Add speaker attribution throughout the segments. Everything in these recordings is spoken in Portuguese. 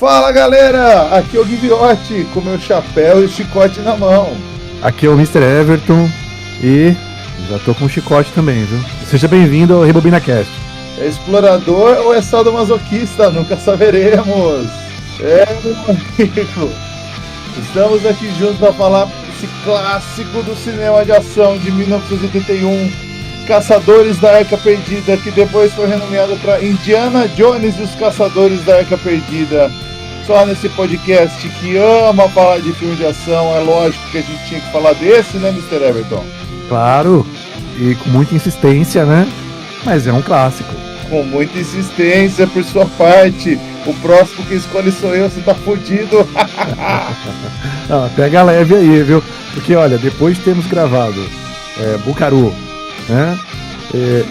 Speaker 1: Fala galera, aqui é o Guiviotti com meu chapéu e chicote na mão.
Speaker 2: Aqui é o Mr. Everton e já tô com o chicote também, viu? Seja bem-vindo ao ReboBinaCast.
Speaker 1: É explorador ou é sadomasoquista? Nunca saberemos. Meu amigo, estamos aqui juntos para falar desse clássico do cinema de ação de 1981, Caçadores da Arca Perdida, que depois foi renomeado para Indiana Jones e os Caçadores da Arca Perdida. Só nesse podcast que ama falar de filme de ação, é lógico que a gente tinha que falar desse, né, Mr. Everton?
Speaker 2: Claro, e com muita insistência, né? Mas é um clássico.
Speaker 1: Com muita insistência por sua parte. O próximo que escolhe sou eu, você tá fudido.
Speaker 2: Pega leve aí, viu? Porque, olha, depois de termos gravado Bukaru, né?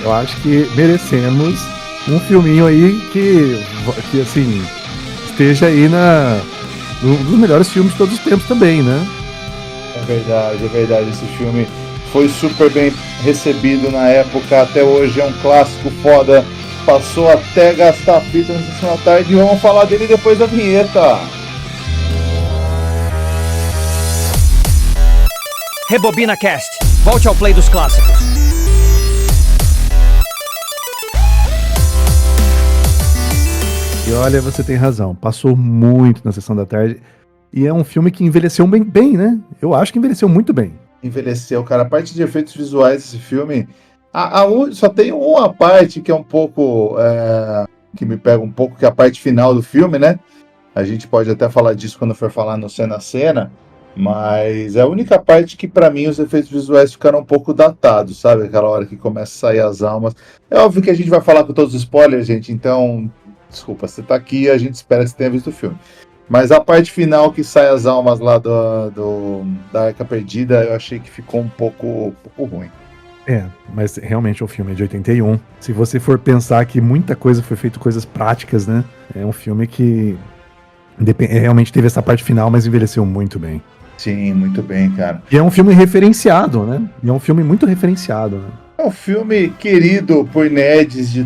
Speaker 2: Eu acho que merecemos um filminho aí que assim, esteja aí um dos melhores filmes de todos os tempos também, né?
Speaker 1: É verdade. Esse filme foi super bem recebido na época, até hoje é um clássico foda. Passou até gastar fita na sessão da tarde e vamos falar dele depois da vinheta.
Speaker 3: ReboBinaCast, volte ao play dos clássicos.
Speaker 2: E olha, você tem razão, passou muito na sessão da tarde e é um filme que envelheceu bem, né? Eu acho que envelheceu muito bem.
Speaker 1: Envelheceu, cara. A parte de efeitos visuais desse filme, só tem uma parte que é um pouco, que me pega um pouco, que é a parte final do filme, né? A gente pode até falar disso quando for falar no Cena a Cena, mas é a única parte que pra mim os efeitos visuais ficaram um pouco datados, sabe? Aquela hora que começa a sair as almas. É óbvio que a gente vai falar com todos os spoilers, gente, então, desculpa, você tá aqui e a gente espera que você tenha visto o filme. Mas a parte final que sai as almas lá da Arca Perdida, eu achei que ficou um pouco ruim.
Speaker 2: Mas realmente o filme é de 81. Se você for pensar que muita coisa foi feita, coisas práticas, né? É um filme que realmente teve essa parte final, mas envelheceu muito bem.
Speaker 1: Sim, muito bem, cara.
Speaker 2: E é um filme referenciado, né? E é um filme muito referenciado, né?
Speaker 1: É um filme querido por nerds de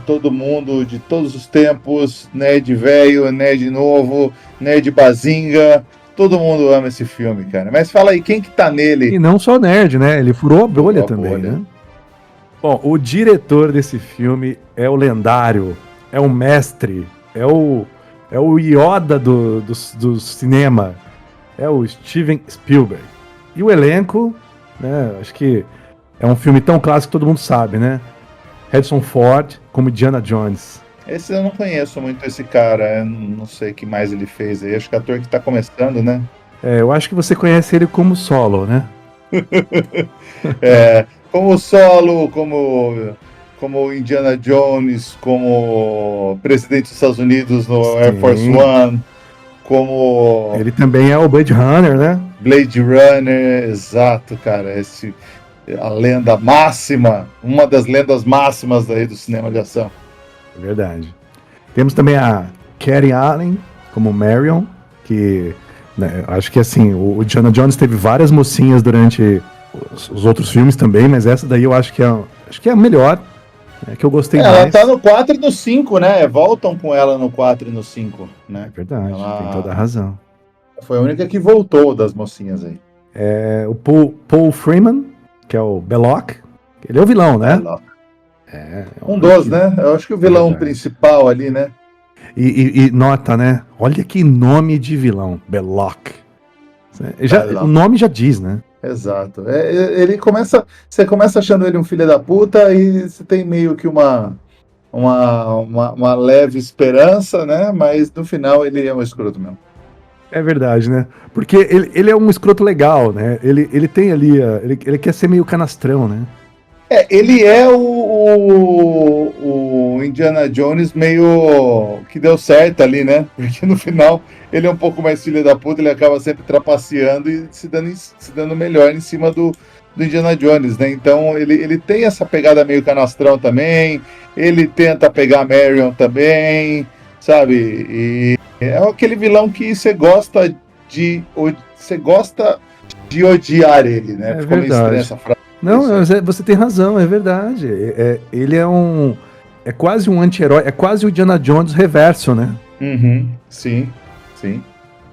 Speaker 1: todo mundo, de todos os tempos, nerd velho, nerd novo, nerd bazinga, todo mundo ama esse filme, cara. Mas fala aí, quem que tá nele?
Speaker 2: E não só nerd, né? Ele furou a bolha também, né? Bom, o diretor desse filme é o lendário, é o mestre, é o Yoda do cinema, é o Steven Spielberg. E o elenco, né, acho que é um filme tão clássico que todo mundo sabe, né? Harrison Ford como Indiana Jones.
Speaker 1: Esse eu não conheço muito esse cara, eu não sei o que mais ele fez aí. Acho que é ator que tá começando, né?
Speaker 2: Eu acho que você conhece ele como Solo, né?
Speaker 1: Como Solo, como Indiana Jones, como presidente dos Estados Unidos no
Speaker 2: Sim.
Speaker 1: Air Force One, como...
Speaker 2: Ele também é o Blade Runner, né?
Speaker 1: Blade Runner, exato, cara. A lenda máxima, uma das lendas máximas aí do cinema de ação.
Speaker 2: É verdade. Temos também a Karen Allen como Marion, que, né, acho que assim, o Indiana Jones teve várias mocinhas durante os outros filmes também, mas essa daí eu acho que é a melhor, que eu gostei mais.
Speaker 1: Ela tá no 4 e no 5, né? Voltam com ela no 4 e no 5, né?
Speaker 2: É verdade, tem toda a razão.
Speaker 1: Foi a única que voltou das mocinhas aí.
Speaker 2: O Paul Freeman, que é o Belloc, ele é o vilão, né?
Speaker 1: Belloc. Um dos, né? Eu acho que o vilão principal ali, né?
Speaker 2: E nota, né? Olha que nome de vilão, Belloc. O nome já diz, né?
Speaker 1: Exato. Você começa achando ele um filho da puta e você tem meio que uma leve esperança, né? Mas no final ele é um escroto mesmo.
Speaker 2: É verdade, né? Porque ele é um escroto legal, né? Ele tem ali, ele quer ser meio canastrão, né?
Speaker 1: Ele é o Indiana Jones meio que deu certo ali, né? Porque no final ele é um pouco mais filho da puta, ele acaba sempre trapaceando e se dando melhor em cima do Indiana Jones, né? Então ele tem essa pegada meio canastrão também, ele tenta pegar a Marion também, sabe? E é aquele vilão que você gosta de odiar ele, né?
Speaker 2: Ficou meio estranha essa frase. Não, você tem razão, é verdade. Ele é quase um anti-herói, é quase o Indiana Jones reverso, né?
Speaker 1: Sim, sim.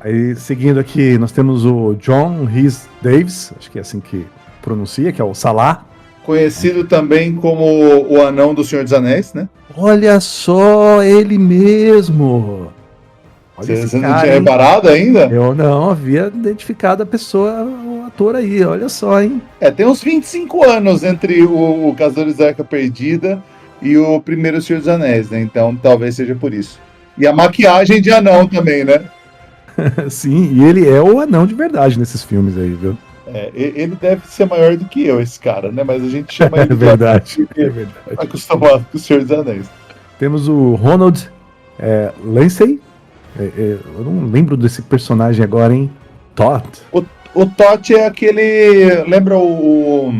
Speaker 2: Aí, seguindo aqui, nós temos o John Rhys Davies, acho que é assim que pronuncia, que é o Salah.
Speaker 1: Conhecido também como o anão do Senhor dos Anéis, né?
Speaker 2: Olha só, ele mesmo! Olha esse
Speaker 1: Você não
Speaker 2: cara,
Speaker 1: tinha
Speaker 2: hein?
Speaker 1: reparado ainda?
Speaker 2: Eu não havia identificado a pessoa, o ator aí, olha só, hein?
Speaker 1: Tem uns 25 anos entre o Caçadores da Arca Perdida e o primeiro Senhor dos Anéis, né? Então talvez seja por isso. E a maquiagem de anão também, né?
Speaker 2: Sim, e ele é o anão de verdade nesses filmes aí, viu?
Speaker 1: Ele deve ser maior do que eu, esse cara, né? Mas a gente chama ele
Speaker 2: É verdade,
Speaker 1: de
Speaker 2: é verdade.
Speaker 1: acostumado com o Senhor dos Anéis.
Speaker 2: Temos o Ronald Lancey. Eu não lembro desse personagem agora, hein? Todd.
Speaker 1: O Todd é aquele... Lembra o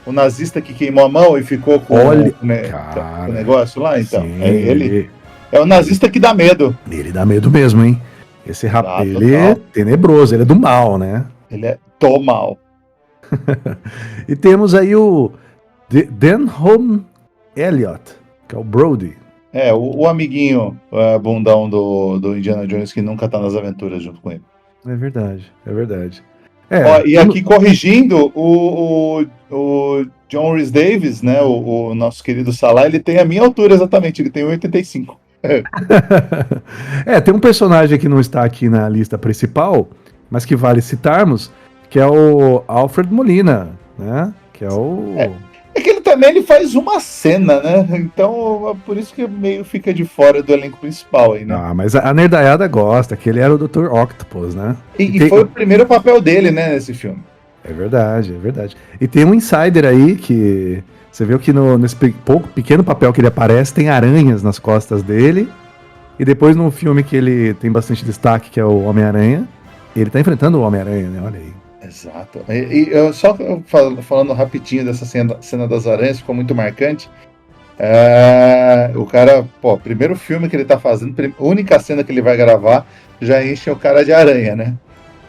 Speaker 1: nazista que queimou a mão e ficou com o negócio lá? Então,
Speaker 2: sim,
Speaker 1: ele. É o nazista que dá medo.
Speaker 2: Ele dá medo mesmo, hein? Esse rapaz, ele
Speaker 1: total.
Speaker 2: é tenebroso, ele é do mal, né?
Speaker 1: Ele é do mal.
Speaker 2: E temos aí o Denholm Elliott, que é o Brody.
Speaker 1: O amiguinho bundão do Indiana Jones que nunca tá nas aventuras junto com ele.
Speaker 2: É verdade, é verdade.
Speaker 1: E aqui corrigindo, o John Rhys Davies, né, o nosso querido Salah, ele tem a minha altura exatamente, ele tem 1,85.
Speaker 2: Tem um personagem que não está aqui na lista principal, mas que vale citarmos, que é o Alfred Molina, né? Que é o...
Speaker 1: É que ele também faz uma cena, né? Então, é por isso que meio fica de fora do elenco principal aí, né?
Speaker 2: Ah, mas a nerdaiada gosta, que ele era o Dr. Octopus, né?
Speaker 1: E foi o primeiro papel dele, né, nesse filme.
Speaker 2: É verdade, é verdade. E tem um insider aí que... Você viu que nesse pequeno papel que ele aparece, tem aranhas nas costas dele. E depois no filme que ele tem bastante destaque, que é o Homem-Aranha, ele tá enfrentando o Homem-Aranha, né? Olha aí.
Speaker 1: Exato. E eu só falando rapidinho dessa cena das aranhas, ficou muito marcante. O cara, primeiro filme que ele tá fazendo, única cena que ele vai gravar, já enche o cara de aranha, né?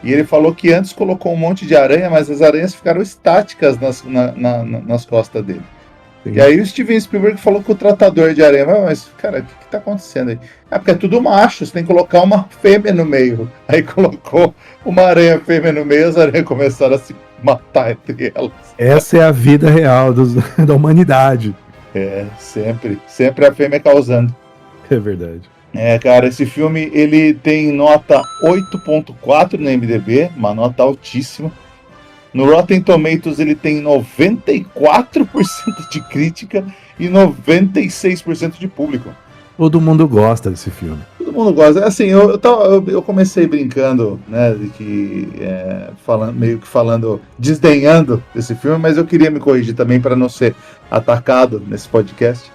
Speaker 1: E ele falou que antes colocou um monte de aranha, mas as aranhas ficaram estáticas nas costas dele. Sim. E aí o Steven Spielberg falou que o tratador de aranha, mas cara, o que tá acontecendo aí? Porque é tudo macho, você tem que colocar uma fêmea no meio. Aí colocou uma aranha fêmea no meio, as aranhas começaram a se matar entre elas.
Speaker 2: Essa é a vida real da humanidade.
Speaker 1: Sempre a fêmea causando.
Speaker 2: É verdade.
Speaker 1: Cara, esse filme ele tem nota 8.4 no IMDb, uma nota altíssima. No Rotten Tomatoes ele tem 94% de crítica e 96% de público.
Speaker 2: Todo mundo gosta desse filme.
Speaker 1: Todo mundo gosta. Assim, eu comecei brincando, né, de que desdenhando desse filme, mas eu queria me corrigir também para não ser atacado nesse podcast.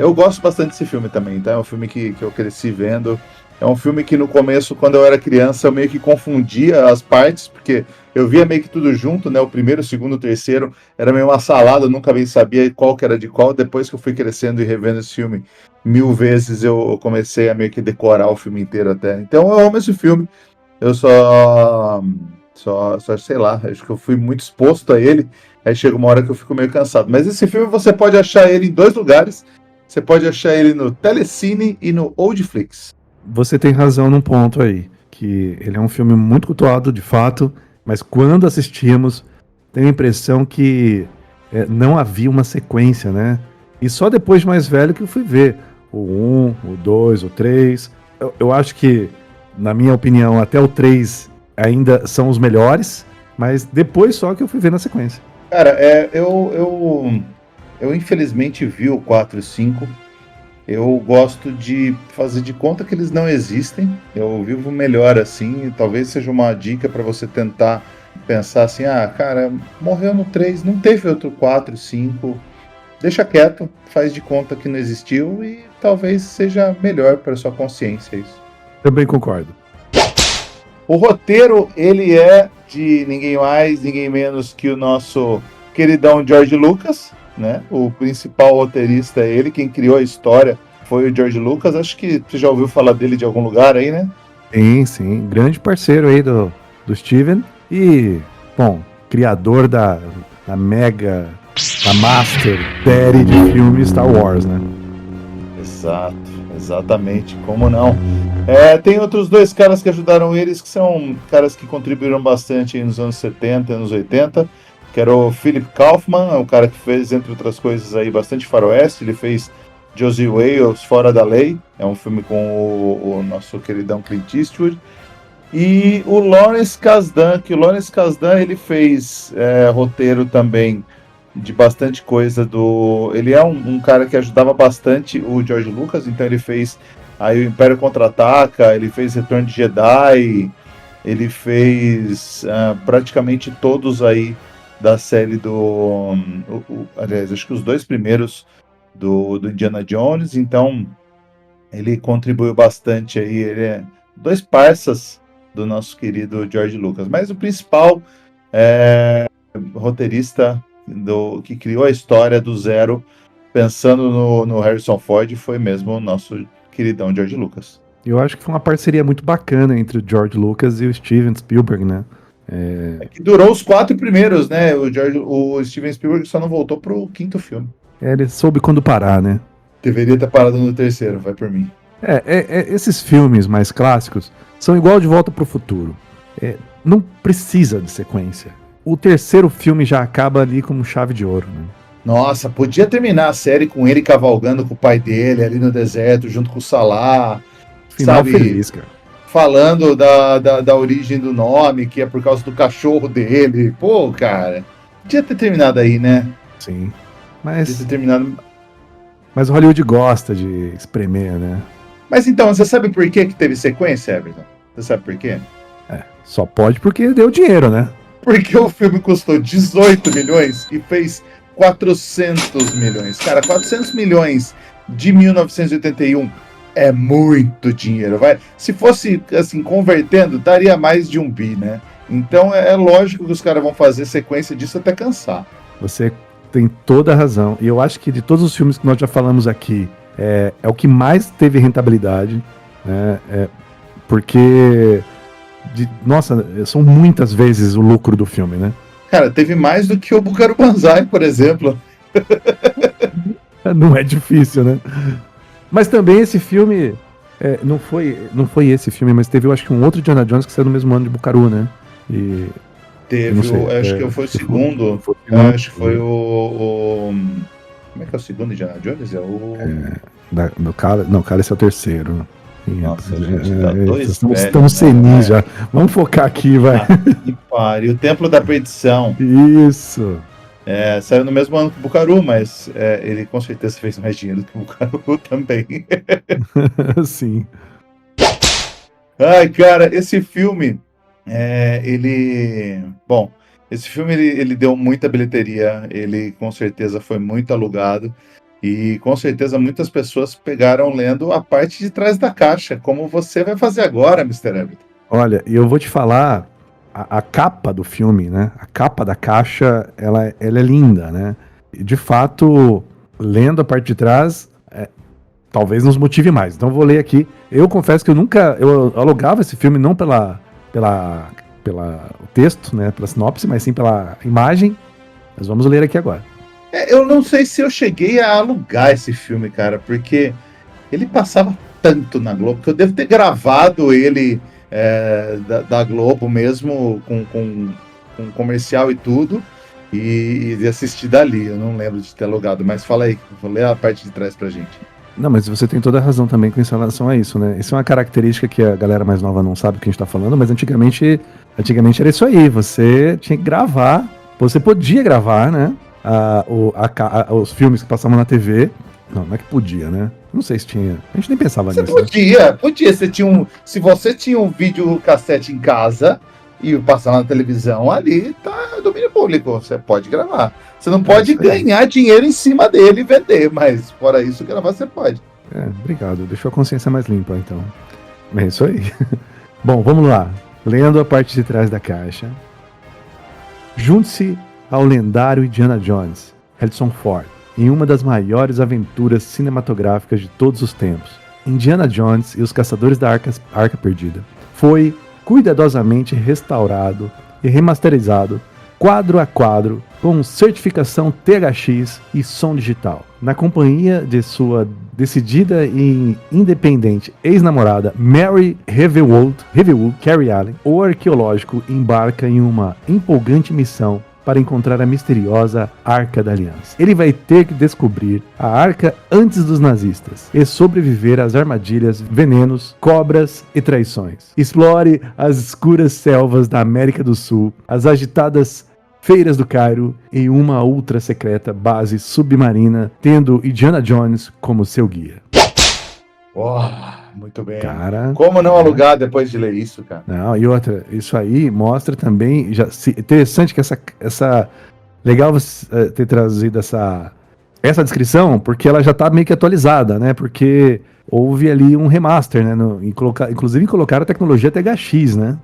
Speaker 1: Eu gosto bastante desse filme também, tá? É um filme que eu cresci vendo. É um filme que no começo, quando eu era criança, eu meio que confundia as partes, porque eu via meio que tudo junto, né? O primeiro, o segundo, o terceiro, era meio uma salada, eu nunca bem sabia qual que era de qual. Depois que eu fui crescendo e revendo esse filme 1000 vezes, eu comecei a meio que decorar o filme inteiro até. Então eu amo esse filme. Eu só sei lá, acho que eu fui muito exposto a ele. Aí chega uma hora que eu fico meio cansado. Mas esse filme você pode achar ele em 2 lugares. Você pode achar ele no Telecine e no Oldflix.
Speaker 2: Você tem razão num ponto aí, que ele é um filme muito cultuado, de fato, mas quando assistimos, tenho a impressão que não havia uma sequência, né? E só depois de mais velho que eu fui ver o 1, o 2, o 3. Eu acho que, na minha opinião, até o 3 ainda são os melhores, mas depois só que eu fui ver na sequência.
Speaker 1: Cara, eu infelizmente vi o 4 e 5. Eu gosto de fazer de conta que eles não existem. Eu vivo melhor assim. Talvez seja uma dica para você tentar pensar assim: cara, morreu no 3, não teve outro 4 e 5. Deixa quieto, faz de conta que não existiu e talvez seja melhor para sua consciência isso.
Speaker 2: Também concordo.
Speaker 1: O roteiro, ele é de ninguém mais, ninguém menos que o nosso queridão George Lucas, né? O principal roteirista é ele, quem criou a história foi o George Lucas. Acho que você já ouviu falar dele de algum lugar aí, né?
Speaker 2: Sim, grande parceiro aí do Steven e, bom, criador da mega, da master série de filmes Star Wars, né?
Speaker 1: Exato. Exatamente, como não? Tem outros dois caras que ajudaram eles, que são caras que contribuíram bastante nos anos 70 e anos 80, que era o Philip Kaufman, o cara que fez, entre outras coisas, aí bastante faroeste. Ele fez Josie Wales, Fora da Lei, é um filme com o nosso queridão Clint Eastwood. E o Lawrence Kasdan, ele fez roteiro também de bastante coisa ele é um cara que ajudava bastante o George Lucas, então ele fez aí o Império Contra-Ataca, ele fez Retorno de Jedi, ele fez praticamente todos aí da série aliás, acho que os 2 primeiros do Indiana Jones, então ele contribuiu bastante aí, ele é 2 parças do nosso querido George Lucas, mas o principal roteirista que criou a história do zero, pensando no Harrison Ford, foi mesmo o nosso queridão George Lucas.
Speaker 2: Eu acho que foi uma parceria muito bacana entre o George Lucas e o Steven Spielberg, né?
Speaker 1: Que durou os 4 primeiros, né? O Steven Spielberg só não voltou pro 5º filme.
Speaker 2: Ele soube quando parar, né?
Speaker 1: Deveria ter parado no 3º, vai por mim.
Speaker 2: Esses filmes mais clássicos são igual De Volta pro Futuro. Não precisa de sequência. O 3º filme já acaba ali como chave de ouro, né?
Speaker 1: Nossa, podia terminar a série com ele cavalgando com o pai dele ali no deserto, junto com o Salah.
Speaker 2: Final feliz, cara.
Speaker 1: Falando da origem do nome, que é por causa do cachorro dele. Pô, cara, podia ter terminado aí, né?
Speaker 2: Sim.
Speaker 1: Podia ter terminado.
Speaker 2: Mas o Hollywood gosta de espremer, né?
Speaker 1: Mas então, você sabe por que teve sequência, Everton? Você sabe por quê?
Speaker 2: Só pode porque deu dinheiro, né?
Speaker 1: Porque o filme custou 18 milhões e fez 400 milhões. Cara, 400 milhões de 1981 é muito dinheiro. Se fosse, assim, convertendo, daria mais de 1 bi, né? Então é lógico que os caras vão fazer sequência disso até cansar.
Speaker 2: Você tem toda a razão. E eu acho que de todos os filmes que nós já falamos aqui, é o que mais teve rentabilidade, né? Porque... Nossa, são muitas vezes o lucro do filme, né?
Speaker 1: Cara, teve mais do que o Buckaroo Banzai, por exemplo.
Speaker 2: Não é difícil, né? Mas também esse filme... não foi esse filme, mas teve, eu acho que um outro Indiana Jones que saiu no mesmo ano de Buckaroo, né?
Speaker 1: Teve, acho que foi o segundo. Acho que foi o... Como é que é o segundo Indiana Jones?
Speaker 2: Cara, esse é o 3º.
Speaker 1: Nossa, gente, tá dois
Speaker 2: estamos senis já. Vamos focar aqui, vai.
Speaker 1: Que pariu. O Templo da Perdição.
Speaker 2: Isso.
Speaker 1: Saiu no mesmo ano que o Buckaroo, mas ele com certeza fez mais dinheiro do que o Buckaroo também.
Speaker 2: Sim.
Speaker 1: Ai, cara, esse filme, Bom, esse filme ele deu muita bilheteria, ele com certeza foi muito alugado. E com certeza muitas pessoas pegaram lendo a parte de trás da caixa, como você vai fazer agora, Mr. Everton.
Speaker 2: Olha, e eu vou te falar, a capa do filme, né? A capa da caixa, ela é linda, né? E de fato, lendo a parte de trás, talvez nos motive mais. Então eu vou ler aqui. Eu confesso que eu alugava esse filme não pela o texto, né? Pela sinopse, mas sim pela imagem. Mas vamos ler aqui agora.
Speaker 1: Eu não sei se eu cheguei a alugar esse filme, cara, porque ele passava tanto na Globo que eu devo ter gravado ele da Globo mesmo, com comercial e tudo, e assistir dali. Eu não lembro de ter alugado, mas fala aí, vou ler a parte de trás pra gente.
Speaker 2: Não, mas você tem toda a razão também com relação a isso, né? Isso é uma característica que a galera mais nova não sabe o que a gente tá falando, mas antigamente era isso aí, você tinha que gravar, você podia gravar, né? Os filmes que passavam na TV. Não é que podia, né? Não sei se tinha. A gente nem pensava nisso.
Speaker 1: Podia. Se você tinha um videocassete em casa e passar na televisão, ali tá domínio público. Você pode gravar. Você não pode ganhar dinheiro em cima dele e vender, mas fora isso, gravar você pode.
Speaker 2: Obrigado. Deixou a consciência mais limpa, então. É isso aí. Bom, vamos lá. Lendo a parte de trás da caixa. Junte-se ao lendário Indiana Jones, Harrison Ford, em uma das maiores aventuras cinematográficas de todos os tempos. Indiana Jones e os Caçadores da Arca Perdida foi cuidadosamente restaurado e remasterizado quadro a quadro, com certificação THX e som digital. Na companhia de sua decidida e independente ex-namorada Mary Heavywood, Carey Allen, o arqueológico embarca em uma empolgante missão para encontrar a misteriosa Arca da Aliança. Ele vai ter que descobrir a Arca antes dos nazistas e sobreviver às armadilhas, venenos, cobras e traições. Explore as escuras selvas da América do Sul, as agitadas feiras do Cairo e uma ultra secreta base submarina, tendo Indiana Jones como seu guia.
Speaker 1: Muito bem.
Speaker 2: Cara,
Speaker 1: como não alugar depois de ler isso, cara?
Speaker 2: Não, e outra, isso aí mostra também, interessante que legal você ter trazido essa descrição, porque ela já tá meio que atualizada, né? Porque houve ali um remaster, né? Inclusive colocaram a tecnologia THX, né?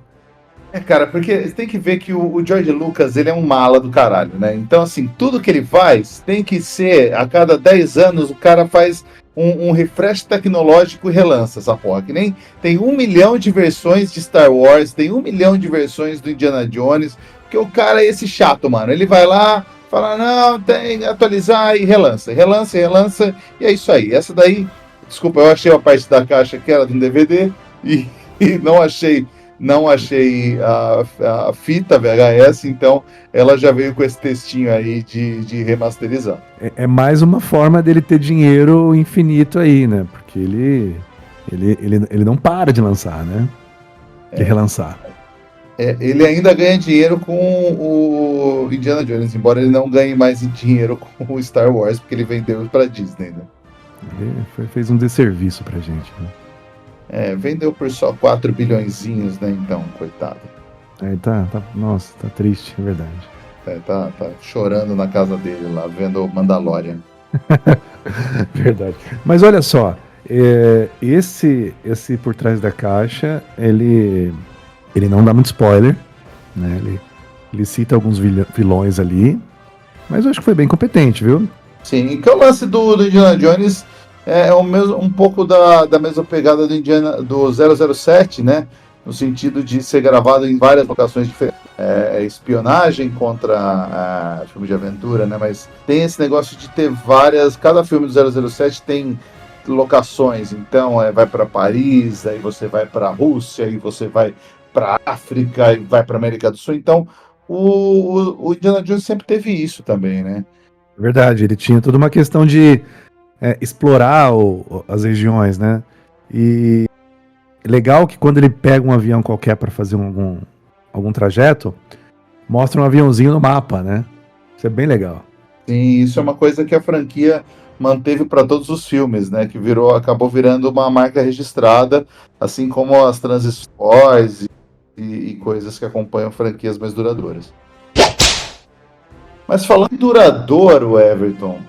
Speaker 1: Cara, porque você tem que ver que o George Lucas, ele é um mala do caralho, né? Então, assim, tudo que ele faz tem que ser, a cada 10 anos, o cara faz um refresh tecnológico e relança essa porra. Que nem tem 1 milhão de versões de Star Wars, tem 1 milhão de versões do Indiana Jones, porque o cara é esse chato, mano. Ele vai lá, fala, não, tem que atualizar e relança, e é isso aí. Essa daí, desculpa, eu achei a parte da caixa que era de um DVD e não achei a fita VHS, então ela já veio com esse textinho aí de remasterizar.
Speaker 2: É mais uma forma dele ter dinheiro infinito aí, né? Porque ele não para de lançar, né? De relançar.
Speaker 1: Ele ainda ganha dinheiro com o Indiana Jones, embora ele não ganhe mais dinheiro com o Star Wars, porque ele vendeu para Disney, né?
Speaker 2: Ele fez um desserviço pra gente, né?
Speaker 1: Vendeu por só 4 bilhõezinhos, né? Então, coitado.
Speaker 2: Nossa, tá triste, é verdade.
Speaker 1: Tá chorando na casa dele lá, vendo Mandalorian.
Speaker 2: Verdade. Mas olha só, esse por trás da caixa, ele não dá muito spoiler, né? Ele cita alguns vilões ali, mas eu acho que foi bem competente, viu?
Speaker 1: Sim, que é o lance do Indiana Jones. Um pouco da mesma pegada do 007, né? No sentido de ser gravado em várias locações diferentes. Espionagem contra filme de aventura, né? Mas tem esse negócio de ter várias... Cada filme do 007 tem locações. Então, vai para Paris, aí você vai para Rússia, aí você vai para África, e vai para América do Sul. Então, o Indiana Jones sempre teve isso também, né?
Speaker 2: Verdade, ele tinha toda uma questão de explorar as regiões, né? E legal que quando ele pega um avião qualquer para fazer algum trajeto, mostra um aviãozinho no mapa, né? Isso é bem legal.
Speaker 1: Sim, isso é uma coisa que a franquia manteve para todos os filmes, né? Que acabou virando uma marca registrada, assim como as transições e coisas que acompanham franquias mais duradouras. Mas falando em duradouro, Everton,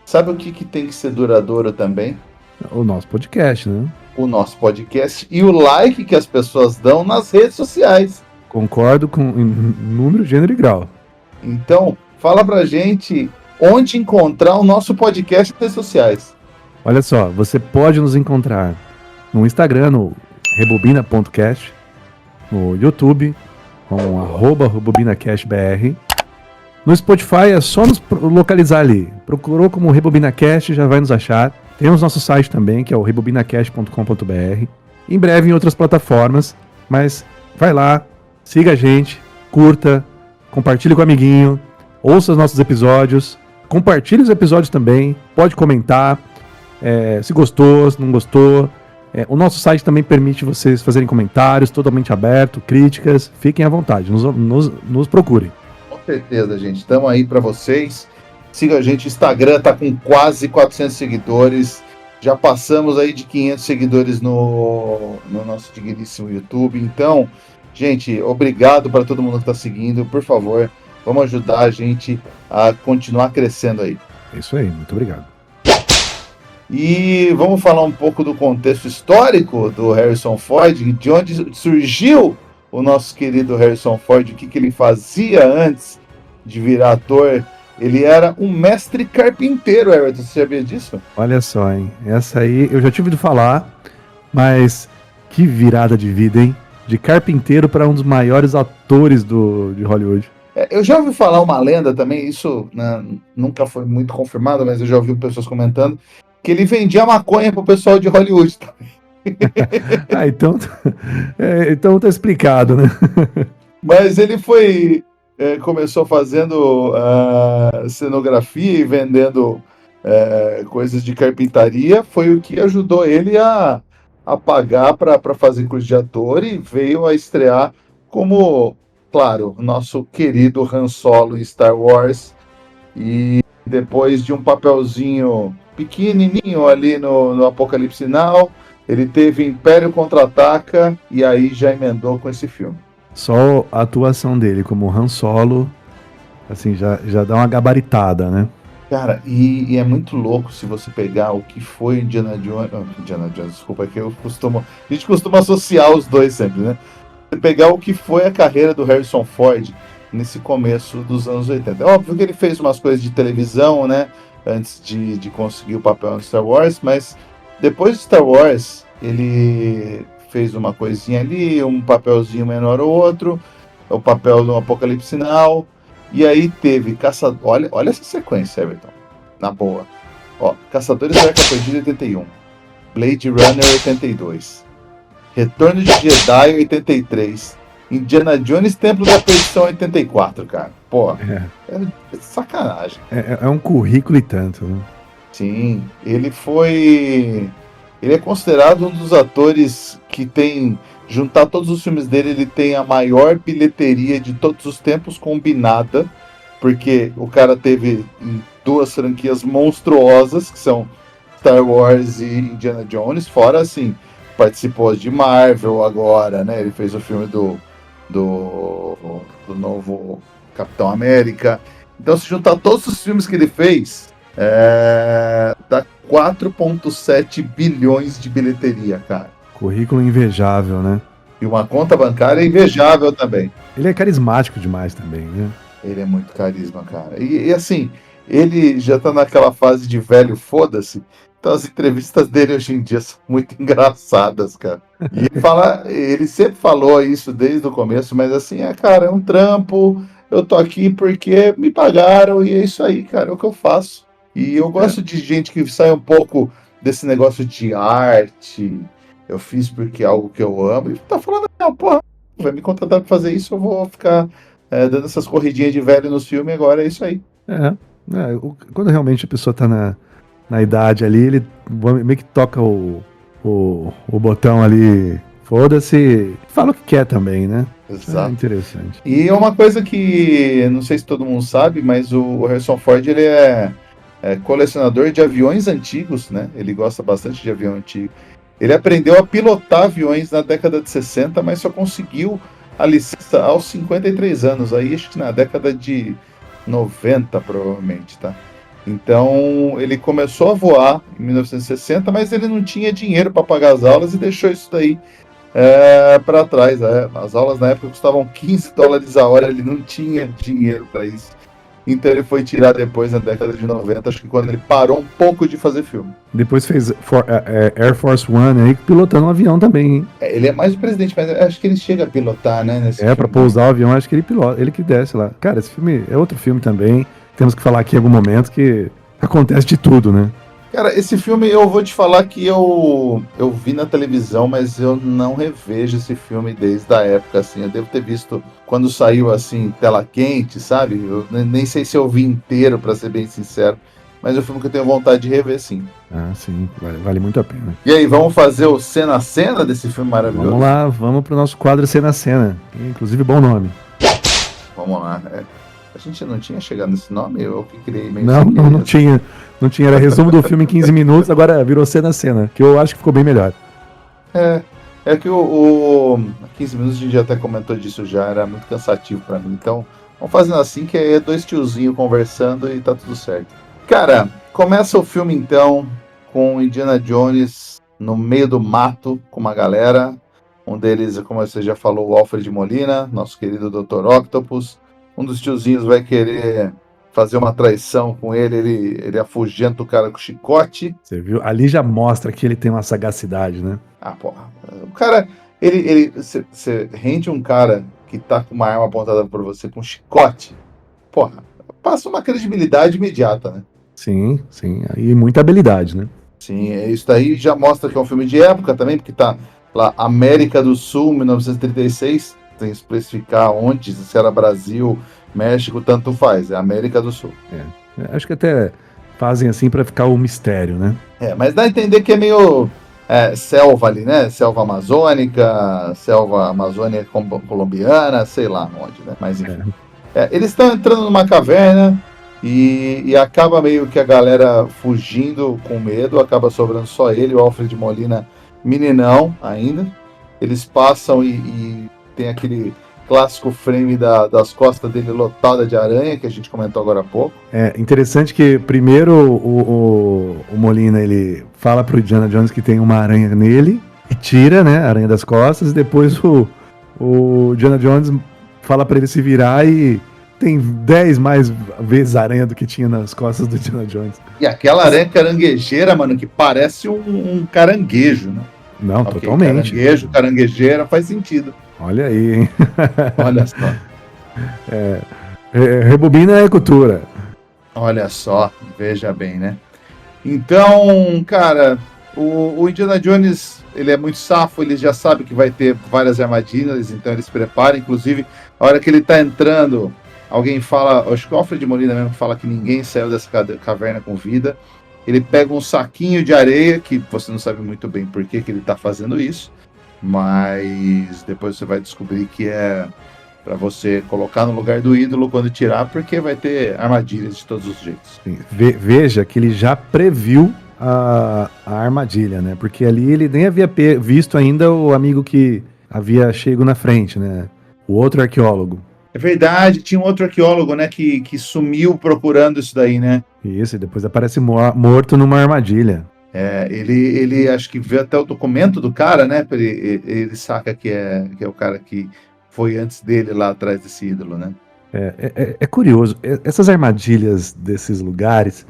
Speaker 1: sabe o que tem que ser duradouro também?
Speaker 2: O nosso podcast, né?
Speaker 1: O nosso podcast e o like que as pessoas dão nas redes sociais.
Speaker 2: Concordo com número, gênero e grau.
Speaker 1: Então, fala pra gente onde encontrar o nosso podcast nas redes sociais.
Speaker 2: Olha só, você pode nos encontrar no Instagram, no rebobina.cast, no YouTube, com @rebobinacastbr. No Spotify é só nos localizar ali. Procurou como RebobinaCast, já vai nos achar. Temos nosso site também, que é o rebobinacast.com.br. Em breve em outras plataformas, mas vai lá, siga a gente, curta, compartilhe com o amiguinho, ouça os nossos episódios, compartilhe os episódios também, pode comentar, se gostou, se não gostou. O nosso site também permite vocês fazerem comentários, totalmente aberto, críticas, fiquem à vontade, nos procurem.
Speaker 1: Com certeza, gente. Estamos aí para vocês. Siga a gente. O Instagram tá com quase 400 seguidores. Já passamos aí de 500 seguidores no nosso digníssimo YouTube. Então, gente, obrigado para todo mundo que está seguindo. Por favor, vamos ajudar a gente a continuar crescendo aí.
Speaker 2: É isso aí. Muito obrigado.
Speaker 1: E vamos falar um pouco do contexto histórico do Harrison Ford, de onde surgiu o nosso querido Harrison Ford, o que ele fazia antes de virar ator. Ele era um mestre carpinteiro, Everton, você sabia disso?
Speaker 2: Olha só, hein? Essa aí eu já tive de falar, mas que virada de vida, hein? De carpinteiro para um dos maiores atores de Hollywood.
Speaker 1: Eu já ouvi falar uma lenda também, isso, né, nunca foi muito confirmado, mas eu já ouvi pessoas comentando, que ele vendia maconha pro pessoal de Hollywood também.
Speaker 2: Então tá explicado, né?
Speaker 1: Mas ele começou fazendo cenografia e vendendo coisas de carpintaria, foi o que ajudou ele a pagar para fazer curso de ator e veio a estrear como, claro, nosso querido Han Solo em Star Wars. E depois de um papelzinho pequenininho ali no Apocalipse Now, ele teve Império Contra-Ataca e aí já emendou com esse filme.
Speaker 2: Só a atuação dele como Han Solo, assim, já dá uma gabaritada, né?
Speaker 1: Cara, e é muito louco se você pegar o que foi Indiana Jones, desculpa, que a gente costuma associar os dois sempre, né? Você pegar o que foi a carreira do Harrison Ford nesse começo dos anos 80. É óbvio que ele fez umas coisas de televisão, né? Antes de conseguir o papel no Star Wars, mas depois de Star Wars, ele fez uma coisinha ali, um papelzinho menor ou outro, o papel no Apocalipse Now, e aí teve Caçador. Olha essa sequência, Everton. Na boa. Ó, Caçadores da Arca Perdida 81. Blade Runner 82. Retorno de Jedi 83. Indiana Jones Templo da Perdição 84, cara. Pô, é sacanagem.
Speaker 2: É um currículo e tanto, né?
Speaker 1: Sim, ele é considerado um dos atores que tem, juntar todos os filmes dele, ele tem a maior bilheteria de todos os tempos combinada, porque o cara teve duas franquias monstruosas, que são Star Wars e Indiana Jones, fora assim, participou de Marvel agora, né? Ele fez o filme do novo Capitão América. Então, se juntar todos os filmes que ele fez, dá 4,7 bilhões de bilheteria, cara.
Speaker 2: Currículo invejável, né?
Speaker 1: E uma conta bancária invejável também.
Speaker 2: Ele é carismático demais também, né?
Speaker 1: Ele é muito carisma, cara. E assim, ele já tá naquela fase de velho foda-se. Então as entrevistas dele hoje em dia são muito engraçadas, cara. E ele sempre falou isso desde o começo, mas assim, cara, é um trampo, eu tô aqui porque me pagaram e é isso aí, cara, é o que eu faço. E eu gosto de gente que sai um pouco desse negócio de arte, eu fiz porque é algo que eu amo, e tá falando, não, porra, vai me contratar pra fazer isso, eu vou ficar dando essas corridinhas de velho nos filmes, agora é isso aí.
Speaker 2: Quando realmente a pessoa tá na idade ali, ele meio que toca o botão ali, foda-se, fala o que quer também, né?
Speaker 1: Exato.
Speaker 2: É interessante.
Speaker 1: E é uma coisa que, não sei se todo mundo sabe, mas o Harrison Ford, ele é colecionador de aviões antigos, né? Ele gosta bastante de avião antigo. Ele aprendeu a pilotar aviões na década de 60, mas só conseguiu a licença aos 53 anos, aí acho que na década de 90, provavelmente, tá? Então, ele começou a voar em 1960, mas ele não tinha dinheiro para pagar as aulas e deixou isso daí para trás. As aulas na época custavam $15 a hora, ele não tinha dinheiro para isso. Então ele foi tirar depois, na década de 90, acho que quando ele parou um pouco de fazer filme.
Speaker 2: Depois fez Air Force One aí, pilotando um avião também, hein?
Speaker 1: Ele é mais o presidente, mas acho que ele chega a pilotar, né?
Speaker 2: Pra pousar o avião, acho que ele pilota, ele que desce lá. Cara, esse filme é outro filme também. Temos que falar aqui em algum momento que acontece de tudo, né?
Speaker 1: Cara, esse filme eu vou te falar que eu vi na televisão, mas eu não revejo esse filme desde a época, assim. Eu devo ter visto quando saiu, assim, tela quente, sabe? Eu nem sei se eu vi inteiro, pra ser bem sincero. Mas é um filme que eu tenho vontade de rever, sim.
Speaker 2: Ah, sim. Vale muito a pena.
Speaker 1: E aí, vamos fazer o Cena a Cena desse filme maravilhoso?
Speaker 2: Vamos lá, vamos pro nosso quadro Cena a Cena. Inclusive, bom nome.
Speaker 1: Vamos lá. A gente não tinha chegado nesse nome? Eu que criei meio.
Speaker 2: Não tinha. Não tinha. Era resumo do filme em 15 minutos, agora virou Cena a Cena, que eu acho que ficou bem melhor.
Speaker 1: É que o 15 minutos a gente já até comentou disso já, era muito cansativo pra mim. Então, vamos fazendo assim, que é dois tiozinhos conversando e tá tudo certo. Cara, começa o filme então com Indiana Jones no meio do mato com uma galera. Um deles, como você já falou, o Alfred Molina, nosso querido Dr. Octopus. Um dos tiozinhos vai querer fazer uma traição com ele afugenta o cara com chicote.
Speaker 2: Você viu? Ali já mostra que ele tem uma sagacidade, né?
Speaker 1: Ah, porra. O cara, você rende um cara que tá com uma arma apontada pra você com um chicote, porra, passa uma credibilidade imediata, né?
Speaker 2: Sim, sim. E muita habilidade, né?
Speaker 1: Sim, isso daí já mostra que é um filme de época também, porque tá lá América do Sul, 1936, sem especificar onde, se era Brasil, México, tanto faz, é América do Sul.
Speaker 2: Acho que até fazem assim pra ficar o mistério, né?
Speaker 1: Mas dá a entender que é meio selva ali, né? Selva amazônica, selva amazônia colombiana, sei lá onde, né? Mas enfim. Eles estão entrando numa caverna e acaba meio que a galera fugindo com medo, acaba sobrando só ele, o Alfred Molina, meninão ainda. Eles passam e tem aquele clássico frame das costas dele lotada de aranha, que a gente comentou agora há pouco.
Speaker 2: É interessante que primeiro o Molina, ele fala pro Indiana Jones que tem uma aranha nele, e tira, né, a aranha das costas, e depois o Indiana Jones fala pra ele se virar e tem 10 mais vezes aranha do que tinha nas costas do Indiana Jones.
Speaker 1: E aquela aranha caranguejeira, mano, que parece um caranguejo, né?
Speaker 2: Não, okay, totalmente.
Speaker 1: Caranguejo, caranguejeira, faz sentido.
Speaker 2: Olha aí, hein?
Speaker 1: Olha só.
Speaker 2: Rebobina é cultura.
Speaker 1: Olha só, veja bem, né? Então, cara, o Indiana Jones, ele é muito safo, ele já sabe que vai ter várias armadilhas, então ele se prepara. Inclusive, a hora que ele tá entrando, alguém fala, acho que o Alfred Molina mesmo fala que ninguém saiu dessa caverna com vida. Ele pega um saquinho de areia, que você não sabe muito bem por que ele tá fazendo isso, mas depois você vai descobrir que é para você colocar no lugar do ídolo quando tirar, porque vai ter armadilhas de todos os jeitos.
Speaker 2: Sim. Veja que ele já previu a armadilha, né? Porque ali ele nem havia visto ainda o amigo que havia chego na frente, né? O outro arqueólogo.
Speaker 1: É verdade, tinha um outro arqueólogo, né, que sumiu procurando isso daí, né?
Speaker 2: Isso, e depois aparece morto numa armadilha.
Speaker 1: Ele acho que vê até o documento do cara, né? Ele saca que é o cara que foi antes dele lá atrás desse ídolo, né?
Speaker 2: É curioso, essas armadilhas desses lugares,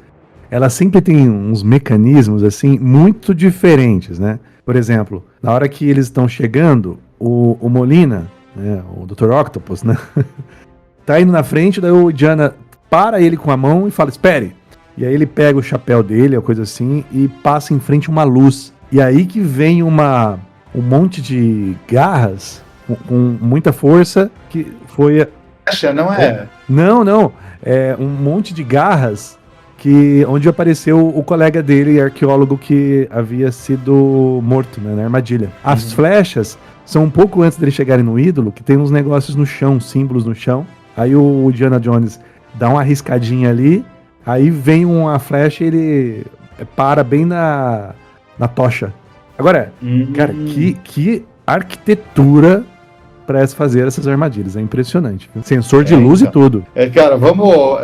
Speaker 2: elas sempre têm uns mecanismos, assim, muito diferentes, né? Por exemplo, na hora que eles estão chegando, o Molina, né, o Dr. Octopus, né? Tá indo na frente, daí o Indiana para ele com a mão e fala, espere! E aí ele pega o chapéu dele, ou coisa assim, e passa em frente uma luz. E aí que vem um monte de garras com muita força, que foi...
Speaker 1: Acha, não é?
Speaker 2: Não. É um monte de garras onde apareceu o colega dele, arqueólogo, que havia sido morto, né, na armadilha. As flechas são um pouco antes deles chegarem no ídolo, que tem uns negócios no chão, símbolos no chão. Aí o Indiana Jones dá uma arriscadinha ali, aí vem uma flecha e ele para bem na tocha. Agora, cara, que arquitetura para fazer essas armadilhas. É impressionante. Sensor de luz então, e tudo.
Speaker 1: Cara, vamos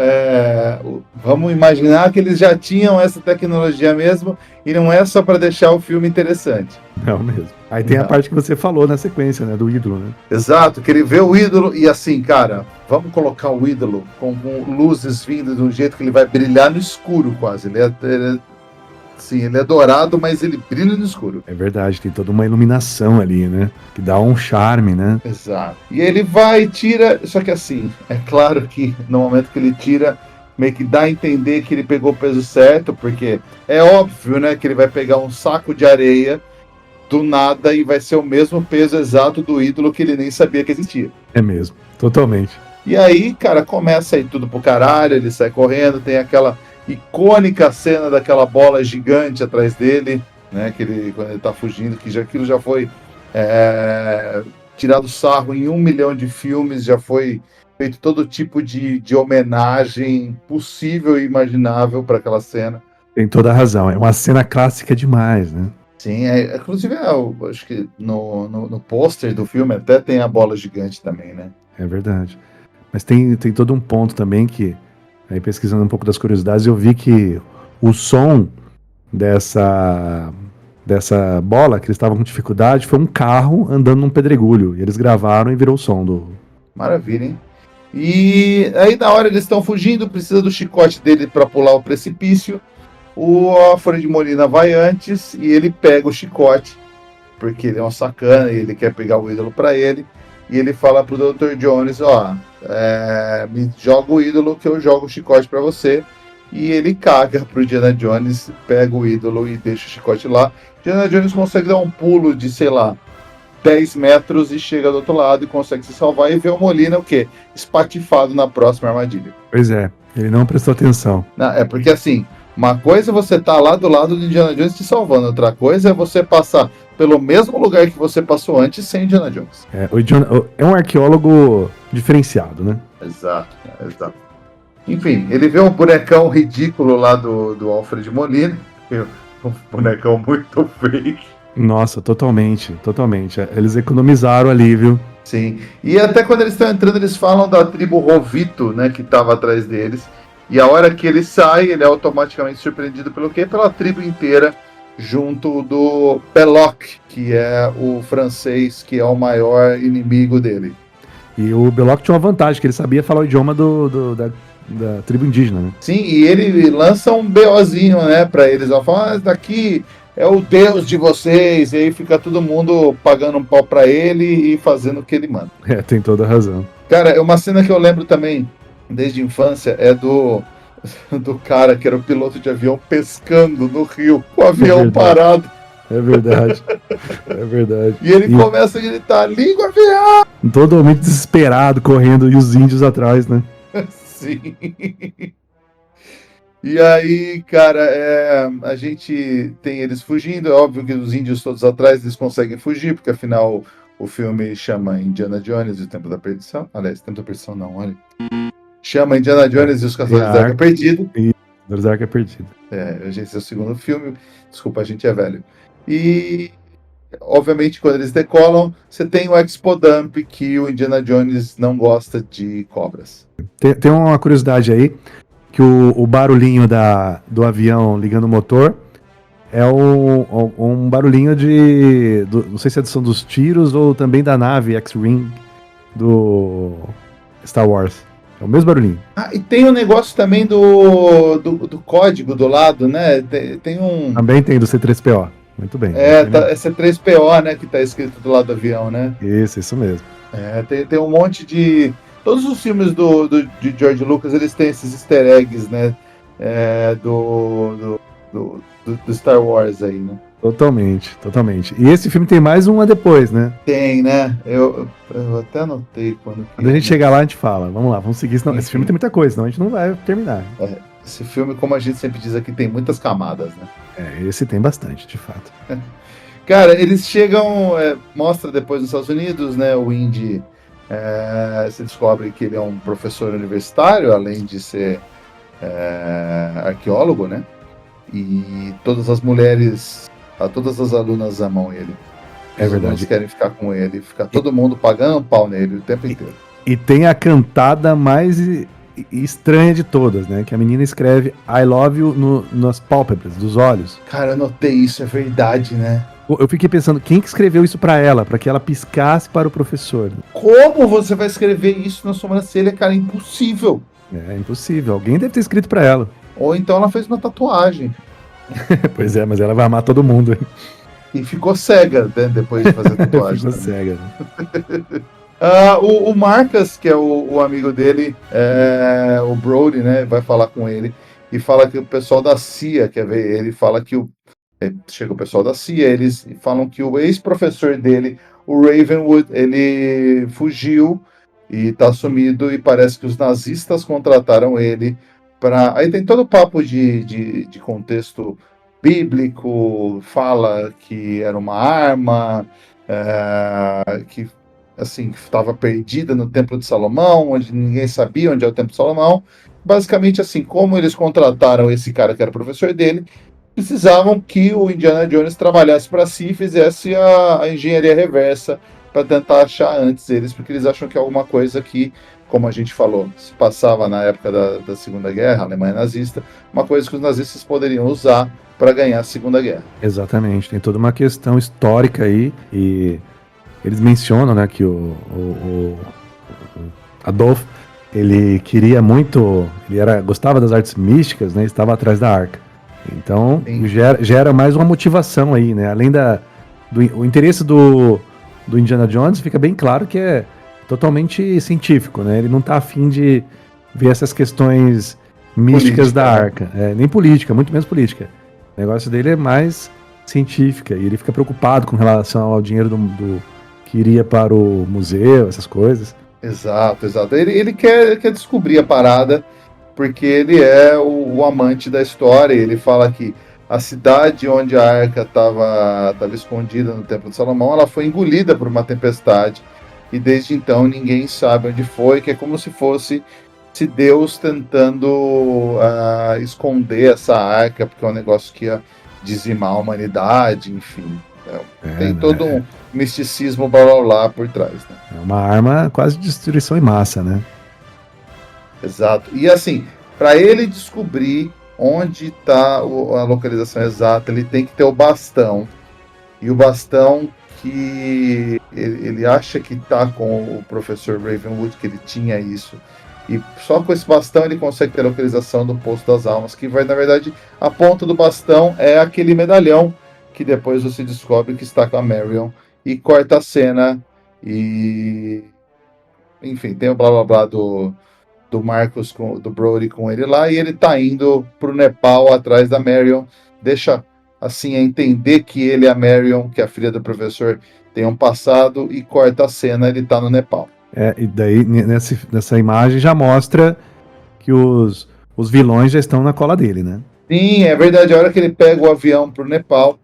Speaker 1: imaginar que eles já tinham essa tecnologia mesmo e não é só para deixar o filme interessante.
Speaker 2: Não mesmo. Aí tem a parte que você falou na sequência, né, do ídolo, né?
Speaker 1: Exato, que ele vê o ídolo e assim, cara, vamos colocar o ídolo com luzes vindo de um jeito que ele vai brilhar no escuro quase. Ele é dourado, mas ele brilha no escuro.
Speaker 2: É verdade, tem toda uma iluminação ali, né? Que dá um charme, né?
Speaker 1: Exato. E ele vai e tira, só que assim, é claro que no momento que ele tira, meio que dá a entender que ele pegou o peso certo, porque é óbvio, né, que ele vai pegar um saco de areia do nada e vai ser o mesmo peso exato do ídolo que ele nem sabia que existia.
Speaker 2: É mesmo, totalmente.
Speaker 1: E aí, cara, começa aí tudo pro caralho, ele sai correndo, tem aquela icônica cena daquela bola gigante atrás dele, né? Quando ele tá fugindo, aquilo já foi tirado sarro em 1 milhão de filmes, já foi feito todo tipo de homenagem possível e imaginável para aquela cena.
Speaker 2: Tem toda a razão, é uma cena clássica demais, né?
Speaker 1: Sim, inclusive acho que no pôster do filme até tem a bola gigante também, né?
Speaker 2: É verdade. Mas tem todo um ponto também que, aí pesquisando um pouco das curiosidades, eu vi que o som dessa bola, que eles estavam com dificuldade, foi um carro andando num pedregulho. E eles gravaram e virou o som do...
Speaker 1: Maravilha, hein? E aí na hora eles estão fugindo, precisa do chicote dele para pular o precipício. O Alfred Molina vai antes e ele pega o chicote, porque ele é um sacana e ele quer pegar o ídolo para ele. e ele fala pro Dr. Jones, me joga o ídolo que eu jogo o chicote pra você. E ele caga pro Indiana Jones, pega o ídolo e deixa o chicote lá. Indiana Jones consegue dar um pulo de, 10 metros e chega do outro lado e consegue se salvar e vê o Molina, espatifado na próxima armadilha.
Speaker 2: Pois é, ele não prestou atenção.
Speaker 1: Não, é porque assim, uma coisa é você tá lá do lado do Indiana Jones te salvando, outra coisa é você passar pelo mesmo lugar que você passou antes sem Indiana Jones.
Speaker 2: É um arqueólogo diferenciado, né?
Speaker 1: Exato. Enfim, ele vê um bonecão ridículo lá do Alfred Molina, um bonecão muito fake.
Speaker 2: Nossa, totalmente. Eles economizaram ali, viu?
Speaker 1: Sim, e até quando eles estão entrando, eles falam da tribo Rovito, né, que estava atrás deles. E a hora que ele sai, ele é automaticamente surpreendido pelo quê? Pela tribo inteira, junto do Belloc, que é o francês, que é o maior inimigo dele.
Speaker 2: E o Belloc tinha uma vantagem, que ele sabia falar o idioma da tribo indígena, né?
Speaker 1: Sim, e ele lança um BOzinho, né, pra eles. Ela fala, daqui é o deus de vocês. E aí fica todo mundo pagando um pau pra ele e fazendo o que ele manda.
Speaker 2: Tem toda a razão.
Speaker 1: Cara, uma cena que eu lembro também, desde a infância, é do cara que era o piloto de avião pescando no rio, com o avião parado.
Speaker 2: É verdade.
Speaker 1: E ele começa a gritar, língua avião!
Speaker 2: Totalmente desesperado, correndo, e os índios atrás, né?
Speaker 1: Sim. E aí, cara, a gente tem eles fugindo. É óbvio que os índios todos atrás eles conseguem fugir, porque afinal o filme chama Indiana Jones e o Templo da Perdição. Aliás, Templo da Perdição não, olha. Chama Indiana Jones e os Caçadores da Arca Perdida.
Speaker 2: Caçadores da Arca Perdida.
Speaker 1: Esse é o segundo filme. Desculpa, a gente é velho. E, obviamente, quando eles decolam, você tem o Expo Dump, que o Indiana Jones não gosta de cobras.
Speaker 2: Tem uma curiosidade aí, que o barulhinho do avião ligando o motor é um barulhinho não sei se é do som dos tiros ou também da nave X-Wing do Star Wars. É o mesmo barulhinho.
Speaker 1: E tem um negócio também do código do lado, né? Tem um...
Speaker 2: Também tem do C3PO. Muito bem.
Speaker 1: É C3PO, né? Que tá escrito do lado do avião, né?
Speaker 2: Isso mesmo.
Speaker 1: Tem um monte de... Todos os filmes de George Lucas, eles têm esses easter eggs, né? Do Star Wars aí, né?
Speaker 2: Totalmente. E esse filme tem mais um depois, né?
Speaker 1: Tem, né? Eu até anotei quando
Speaker 2: a gente chegar lá, a gente fala. Vamos lá, vamos seguir. Senão, esse filme tem muita coisa, senão a gente não vai terminar.
Speaker 1: Esse filme, como a gente sempre diz aqui, tem muitas camadas, né?
Speaker 2: Esse tem bastante, de fato.
Speaker 1: Cara, eles chegam... mostra depois nos Estados Unidos, né? O Indy... se descobre que ele é um professor universitário, além de ser arqueólogo, né? E todas as mulheres... Todas as alunas amam ele.
Speaker 2: É verdade.
Speaker 1: Eles querem ficar com ele. Fica todo mundo pagando um pau nele o tempo inteiro.
Speaker 2: E tem a cantada mais estranha de todas, né? Que a menina escreve I love you nas pálpebras, dos olhos.
Speaker 1: Cara, eu notei isso, é verdade, né?
Speaker 2: Eu fiquei pensando, quem que escreveu isso pra ela? Pra que ela piscasse para o professor?
Speaker 1: Como você vai escrever isso na sobrancelha, cara? É impossível.
Speaker 2: É impossível. Alguém deve ter escrito pra ela.
Speaker 1: Ou então ela fez uma tatuagem.
Speaker 2: Pois é, mas ela vai amar todo mundo, hein?
Speaker 1: E ficou cega, né, depois de fazer a tatuagem.
Speaker 2: Ficou cega, né?
Speaker 1: O Marcus, que é o amigo dele, o Brody, né, vai falar com ele e fala que o pessoal da CIA quer ver ele, fala que chega o pessoal da CIA, eles falam que o ex-professor dele, o Ravenwood, ele fugiu e tá sumido e parece que os nazistas contrataram ele para... Aí tem todo o papo de contexto bíblico, fala que era uma arma, que assim, estava perdida no Templo de Salomão, onde ninguém sabia onde é o Templo de Salomão. Basicamente assim, como eles contrataram esse cara que era professor dele, precisavam que o Indiana Jones trabalhasse para si e fizesse a engenharia reversa para tentar achar antes eles, porque eles acham que é alguma coisa que, como a gente falou, se passava na época da Segunda Guerra, a Alemanha nazista, uma coisa que os nazistas poderiam usar para ganhar a Segunda Guerra.
Speaker 2: Exatamente, tem toda uma questão histórica aí, e eles mencionam, né, que o Adolf, ele queria muito, gostava das artes místicas, né, estava atrás da arca. Então, gera mais uma motivação aí, né, além o interesse do do Indiana Jones, fica bem claro que é totalmente científico, né? Ele não tá afim de ver essas questões místicas da arca. Nem política, muito menos política. O negócio dele é mais científica, e ele fica preocupado com relação ao dinheiro do que iria para o museu, essas coisas.
Speaker 1: Exato. Ele quer descobrir a parada, porque ele é o amante da história. Ele fala que a cidade onde a arca estava escondida no Templo de Salomão, ela foi engolida por uma tempestade, e desde então ninguém sabe onde foi, que é como se fosse Deus tentando esconder essa arca, porque é um negócio que ia dizimar a humanidade, enfim. Tem todo um misticismo blá blá blá por trás, né?
Speaker 2: É uma arma quase de destruição em massa, né?
Speaker 1: Exato. E assim, para ele descobrir onde está a localização exata, ele tem que ter o bastão. E o bastão que ele acha que está com o professor Ravenwood, que ele tinha isso. E só com esse bastão ele consegue ter a localização do Poço das Almas, que vai, na verdade, a ponta do bastão é aquele medalhão que depois você descobre que está com a Marion, e corta a cena, e enfim, tem o blá blá blá do Marcus, do Brody com ele lá, e ele tá indo pro Nepal atrás da Marion, deixa assim a entender que ele e a Marion, que é a filha do professor, tem um passado, e corta a cena, ele tá no Nepal.
Speaker 2: E daí nessa imagem já mostra que os vilões já estão na cola dele, né?
Speaker 1: Sim, é verdade. A hora que ele pega o avião pro Nepal,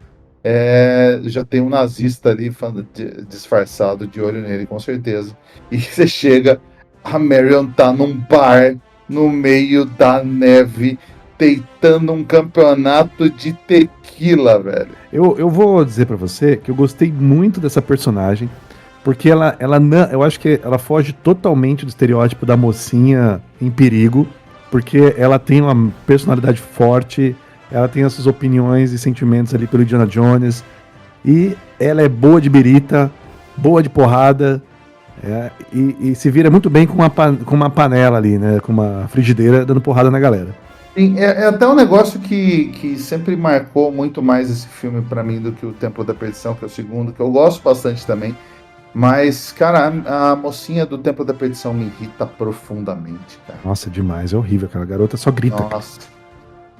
Speaker 1: já tem um nazista ali disfarçado de olho nele, com certeza. E você chega, a Marion tá num bar no meio da neve, deitando um campeonato de tequila, velho.
Speaker 2: Eu vou dizer pra você que eu gostei muito dessa personagem, porque eu acho que ela foge totalmente do estereótipo da mocinha em perigo, porque ela tem uma personalidade forte, ela tem as suas opiniões e sentimentos ali pelo Indiana Jones, e ela é boa de birita, boa de porrada, e se vira muito bem com uma panela ali, né, com uma frigideira dando porrada na galera.
Speaker 1: Sim, é até um negócio que sempre marcou muito mais esse filme pra mim do que o Templo da Perdição, que é o segundo, que eu gosto bastante também. Mas, cara, a mocinha do Templo da Perdição me irrita profundamente, cara.
Speaker 2: Nossa, demais, é horrível, aquela garota só grita.
Speaker 1: Nossa.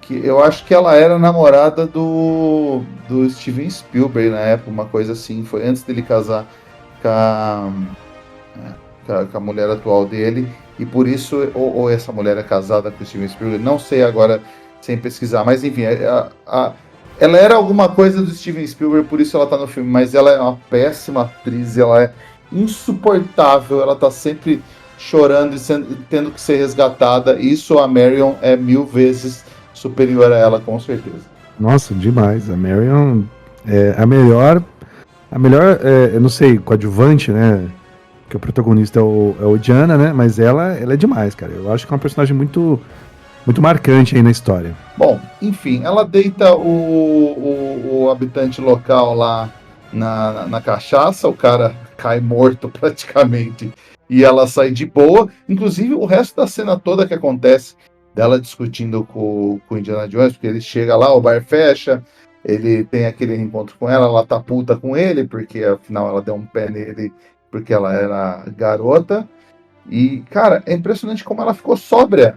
Speaker 1: Eu acho que ela era namorada do Steven Spielberg na época, uma coisa assim. Foi antes dele casar com a mulher atual dele. E por isso, ou essa mulher é casada com o Steven Spielberg, não sei agora, sem pesquisar. Mas enfim, ela era alguma coisa do Steven Spielberg, por isso ela tá no filme, mas ela é uma péssima atriz, ela é insuportável, ela tá sempre chorando e tendo que ser resgatada. Isso a Marion é 1000 vezes superior a ela, com certeza.
Speaker 2: Nossa, demais. A Marion é a melhor, eu não sei, coadjuvante, né? Que o protagonista é o Diana, né? Mas ela é demais, cara. Eu acho que é uma personagem muito marcante aí na história.
Speaker 1: Bom, enfim, ela deita o habitante local lá na cachaça, o cara cai morto praticamente, e ela sai de boa. Inclusive, o resto da cena toda que acontece, dela discutindo com o Indiana Jones, porque ele chega lá, o bar fecha, ele tem aquele encontro com ela tá puta com ele, porque afinal ela deu um pé nele, porque ela era garota. E, cara, é impressionante como ela ficou sóbria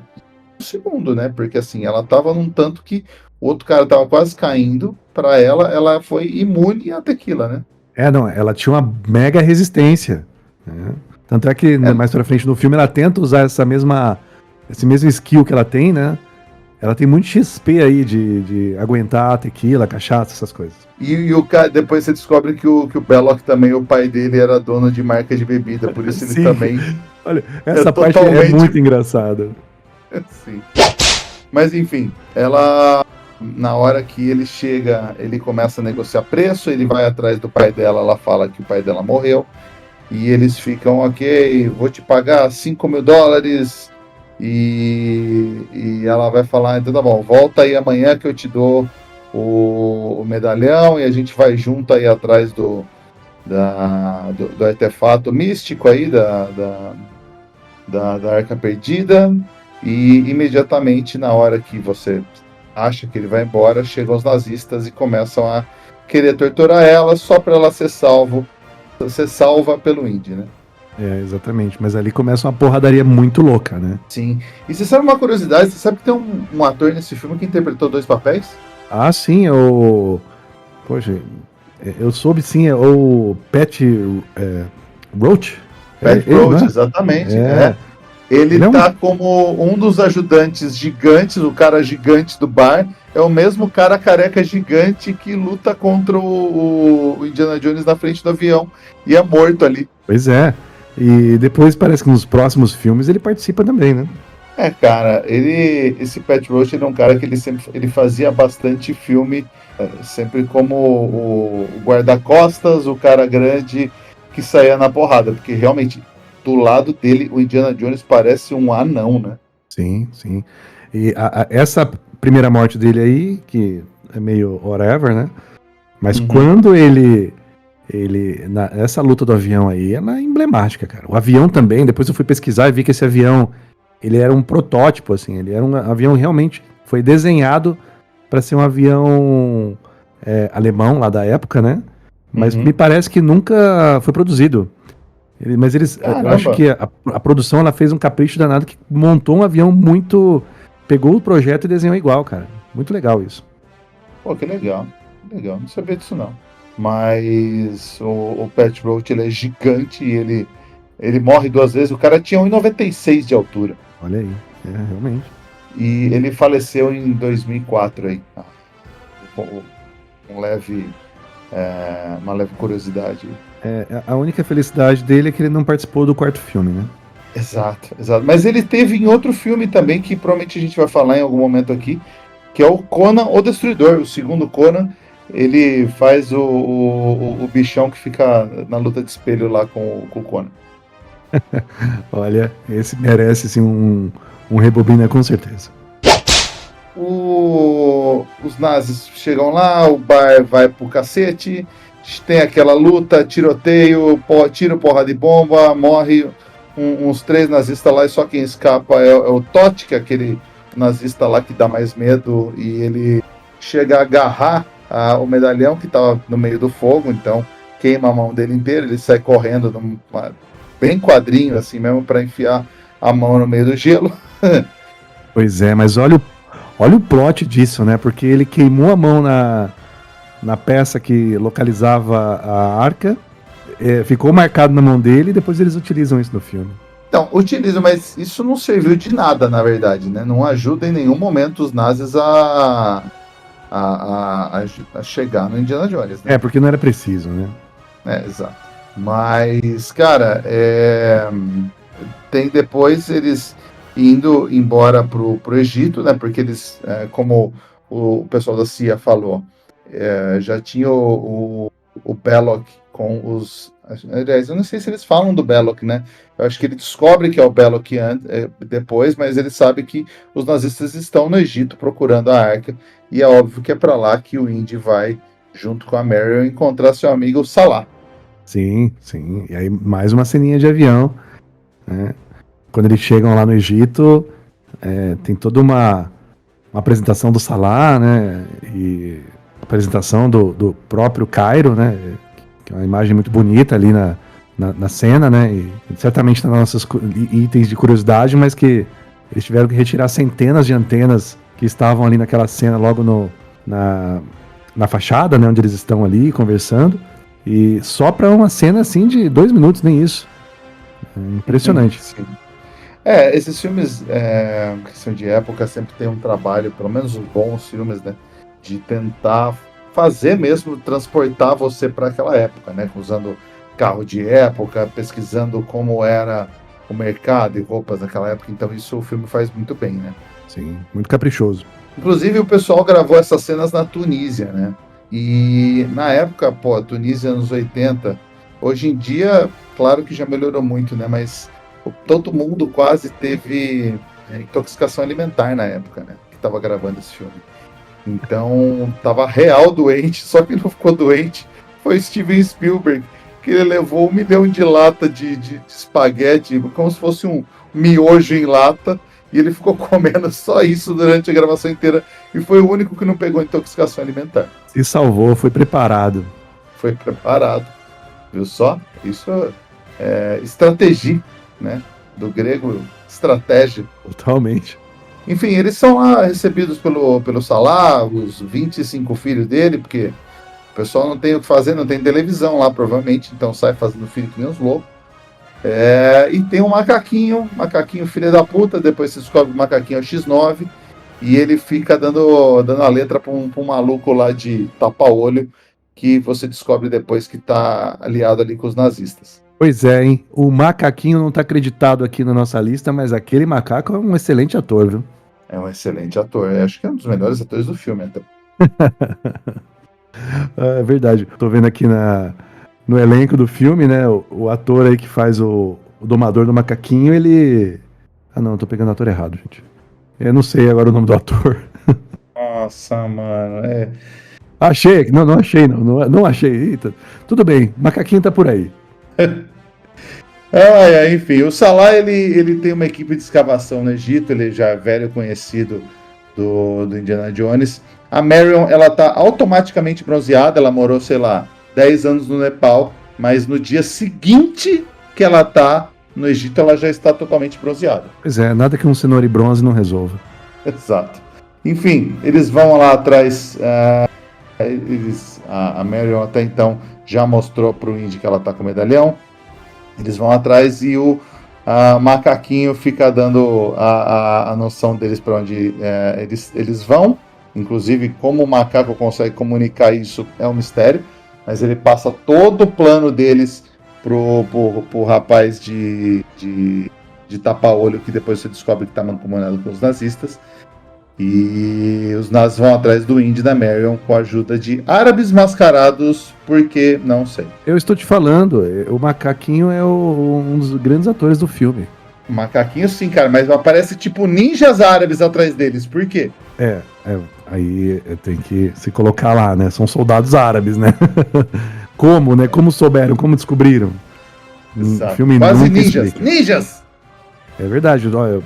Speaker 1: segundo, né? Porque assim, ela tava num tanto que o outro cara tava quase caindo. Pra ela foi imune à tequila, né?
Speaker 2: Não, ela tinha uma mega resistência, né? Tanto é que mais pra frente no filme ela tenta usar esse mesmo skill que ela tem, né? Ela tem muito XP aí de aguentar a tequila, cachaça, essas coisas.
Speaker 1: E o cara, depois você descobre que o Belloc também, o pai dele era dono de marca de bebida, por isso ele também...
Speaker 2: Olha, essa parte é muito engraçada.
Speaker 1: Sim. Mas enfim, ela, na hora que ele chega, ele começa a negociar preço, ele vai atrás do pai dela, ela fala que o pai dela morreu, e eles ficam, ok, vou te pagar $5.000, e ela vai falar, então tá bom, volta aí amanhã que eu te dou o medalhão, e a gente vai junto aí atrás do artefato místico aí, da Arca Perdida. E imediatamente, na hora que você acha que ele vai embora, chegam os nazistas e começam a querer torturar ela só para ela ser salvo você salva pelo Indy, né?
Speaker 2: Exatamente. Mas ali começa uma porradaria muito louca, né?
Speaker 1: Sim. E você sabe uma curiosidade? Você sabe que tem um ator nesse filme que interpretou 2 papéis?
Speaker 2: Ah, sim, Poxa, eu soube sim, é o Pat Roach.
Speaker 1: Pat
Speaker 2: Ele,
Speaker 1: Roach,
Speaker 2: não é?
Speaker 1: exatamente.
Speaker 2: É.
Speaker 1: Ele
Speaker 2: Ele é
Speaker 1: tá como um dos ajudantes gigantes, o cara gigante do bar. É o mesmo cara careca gigante que luta contra o Indiana Jones na frente do avião e é morto ali.
Speaker 2: Pois é. E depois parece que nos próximos filmes ele participa também, né?
Speaker 1: Cara, esse Pat Roach ele é um cara que ele fazia bastante filme, sempre como o guarda-costas, o cara grande que saía na porrada, porque realmente do lado dele o Indiana Jones parece um anão, né?
Speaker 2: Sim, sim. E essa primeira morte dele aí, que é meio whatever, né? Mas quando essa luta do avião aí, ela é emblemática, cara. O avião também, depois eu fui pesquisar e vi que esse avião, ele era um protótipo, assim, ele era um avião realmente, foi desenhado para ser um avião alemão lá da época, né? Mas me parece que nunca foi produzido. Mas eu acho que a produção ela fez um capricho danado que montou um avião muito. Pegou o projeto e desenhou igual, cara. Muito legal isso.
Speaker 1: Pô, que legal. Legal, não sabia disso não. Mas o Pat Roach ele é gigante e ele morre 2 vezes. O cara tinha 1,96 de altura.
Speaker 2: Olha aí, realmente.
Speaker 1: E ele faleceu em 2004 aí. Uma leve curiosidade.
Speaker 2: A única felicidade dele é que ele não participou do 4º filme, né?
Speaker 1: Exato. Mas ele teve em outro filme também, que provavelmente a gente vai falar em algum momento aqui, que é o Conan o Destruidor, o segundo Conan. Ele faz o bichão que fica na luta de espelho lá com o Conan.
Speaker 2: Olha, esse merece sim um rebobina com certeza.
Speaker 1: Os nazis chegam lá, o bar vai pro cacete, tem aquela luta, tiroteio, tiro, porra de bomba, morre uns 3 nazistas lá e só quem escapa é o Totti, que é aquele nazista lá que dá mais medo, e ele chega a agarrar o medalhão que tava no meio do fogo, então queima a mão dele inteira, ele sai correndo bem quadrinho assim mesmo para enfiar a mão no meio do gelo.
Speaker 2: Pois é, mas olha o plot disso, né? Porque ele queimou a mão na peça que localizava a arca, ficou marcado na mão dele e depois eles utilizam isso no filme.
Speaker 1: Então, utilizam, mas isso não serviu de nada, na verdade, né? Não ajuda em nenhum momento os nazis a chegar no Indiana Jones, né?
Speaker 2: Porque não era preciso, né?
Speaker 1: Exato. Mas, cara, tem depois eles indo embora pro Egito, né? Porque eles, como o pessoal da CIA falou, já tinha o Belloc com os... Aliás, eu não sei se eles falam do Belloc, né? Eu acho que ele descobre que é o Belloc depois, mas ele sabe que os nazistas estão no Egito procurando a arca, e é óbvio que é para lá que o Indy vai, junto com a Marion, encontrar seu amigo Salah.
Speaker 2: Sim, sim. E aí mais uma ceninha de avião, né? Quando eles chegam lá no Egito, tem toda uma apresentação do Salah, né? E apresentação do próprio Cairo, né? Que é uma imagem muito bonita ali na cena, né? E certamente tá nos nossos itens de curiosidade, mas que eles tiveram que retirar centenas de antenas que estavam ali naquela cena logo na fachada, né? Onde eles estão ali conversando. E só para uma cena assim de 2 minutos, nem isso. Impressionante.
Speaker 1: Sim. Esses filmes que são de época sempre tem um trabalho, pelo menos os bons filmes, né? De tentar fazer mesmo, transportar você para aquela época, né? Usando carro de época, pesquisando como era o mercado e roupas daquela época. Então isso o filme faz muito bem, né?
Speaker 2: Sim, muito caprichoso.
Speaker 1: Inclusive o pessoal gravou essas cenas na Tunísia, né? E na época, a Tunísia anos 80, hoje em dia, claro que já melhorou muito, né? Mas todo mundo quase teve intoxicação alimentar na época, né? Que estava gravando esse filme. Então, tava real doente, só que não ficou doente foi Steven Spielberg, que ele levou 1 milhão de lata de espaguete, como se fosse um miojo em lata, e ele ficou comendo só isso durante a gravação inteira, e foi o único que não pegou intoxicação alimentar.
Speaker 2: Se salvou, foi preparado.
Speaker 1: Foi preparado. Viu só? Isso é estratégia, né? Do grego, estratégia.
Speaker 2: Totalmente.
Speaker 1: Enfim, eles são lá recebidos pelo Salah, os 25 filhos dele, porque o pessoal não tem o que fazer, não tem televisão lá, provavelmente, então sai fazendo filho que nem os loucos. E tem um macaquinho filho da puta, depois você descobre que o macaquinho é o X9, e ele fica dando a letra pra um maluco lá de tapa-olho, que você descobre depois que tá aliado ali com os nazistas.
Speaker 2: Pois é, hein? O macaquinho não tá acreditado aqui na nossa lista, mas aquele macaco é um excelente ator, viu?
Speaker 1: É um excelente ator, acho que é um dos melhores atores do filme até.
Speaker 2: É verdade. Tô vendo aqui no elenco do filme, né? O ator aí que faz o domador do macaquinho, ele... Ah não, tô pegando o ator errado, gente. Eu não sei agora o nome do ator.
Speaker 1: Nossa, mano,
Speaker 2: Achei, não achei, não achei. Eita. Tudo bem, o macaquinho tá por aí.
Speaker 1: Enfim, o Salah ele tem uma equipe de escavação no Egito, ele já é velho conhecido do Indiana Jones. A Marion, ela tá automaticamente bronzeada, ela morou, sei lá, 10 anos no Nepal, mas no dia seguinte que ela tá no Egito, ela já está totalmente bronzeada.
Speaker 2: Pois é, nada que um cenoura e bronze não resolva.
Speaker 1: Exato. Enfim, eles vão lá atrás, a Marion até então já mostrou pro Indy que ela tá com o medalhão. Eles vão atrás e o macaquinho fica dando a noção deles para onde eles vão. Inclusive, como o macaco consegue comunicar isso é um mistério. Mas ele passa todo o plano deles pro rapaz de tapa-olho, que depois você descobre que está mancomunado com os nazistas. E os nazis vão atrás do Indy da Marion com a ajuda de árabes mascarados, porque não sei.
Speaker 2: Eu estou te falando, o macaquinho é um dos grandes atores do filme.
Speaker 1: Macaquinho sim, cara, mas aparece tipo ninjas árabes atrás deles, por quê?
Speaker 2: Aí tem que se colocar lá, né? São soldados árabes, né? Como, né? Como souberam, como descobriram?
Speaker 1: Exato.
Speaker 2: Filme
Speaker 1: quase
Speaker 2: ninjas!
Speaker 1: Explica. Ninjas!
Speaker 2: É verdade, olha,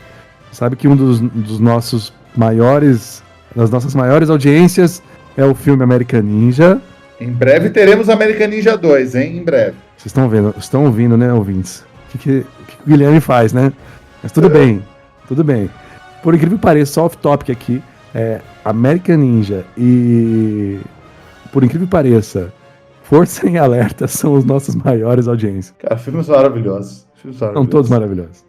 Speaker 2: sabe que um dos nossos das nossas maiores audiências é o filme American Ninja.
Speaker 1: Em breve teremos American Ninja 2, hein? Em breve.
Speaker 2: Vocês estão ouvindo, né, ouvintes? O que o Guilherme faz, né? Mas tudo bem. Por incrível que pareça, só off-topic aqui, American Ninja e, por incrível que pareça, Força em Alerta são os nossos maiores audiências.
Speaker 1: Cara, filmes maravilhosos.
Speaker 2: São todos maravilhosos.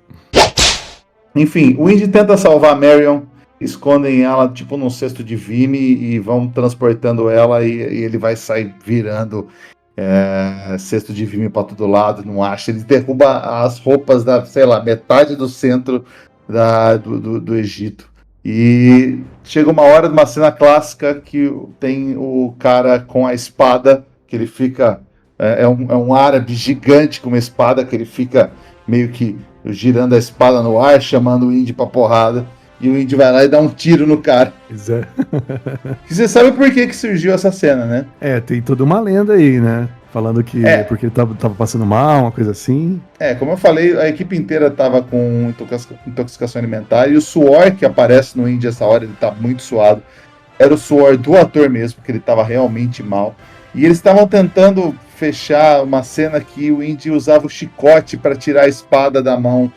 Speaker 1: Enfim, o Indy tenta salvar a Marion, escondem ela tipo num cesto de vime e vão transportando ela e ele vai sair virando cesto de vime para todo lado, não acha. Ele derruba as roupas da, sei lá, metade do centro do Egito. E chega uma hora de uma cena clássica que tem o cara com a espada, que ele fica... É um árabe gigante com uma espada, que ele fica meio que girando a espada no ar, chamando o Indy pra porrada. E o Indy vai lá e dá um tiro no cara.
Speaker 2: Pois é.
Speaker 1: E você sabe por que surgiu essa cena, né?
Speaker 2: Tem toda uma lenda aí, né? Falando que porque ele tava passando mal, uma coisa assim.
Speaker 1: Como eu falei, a equipe inteira tava com intoxicação alimentar. E o suor que aparece no Indy essa hora, ele tá muito suado. Era o suor do ator mesmo, porque ele tava realmente mal. E eles estavam tentando fechar uma cena que o Indy usava o chicote para tirar a espada da mão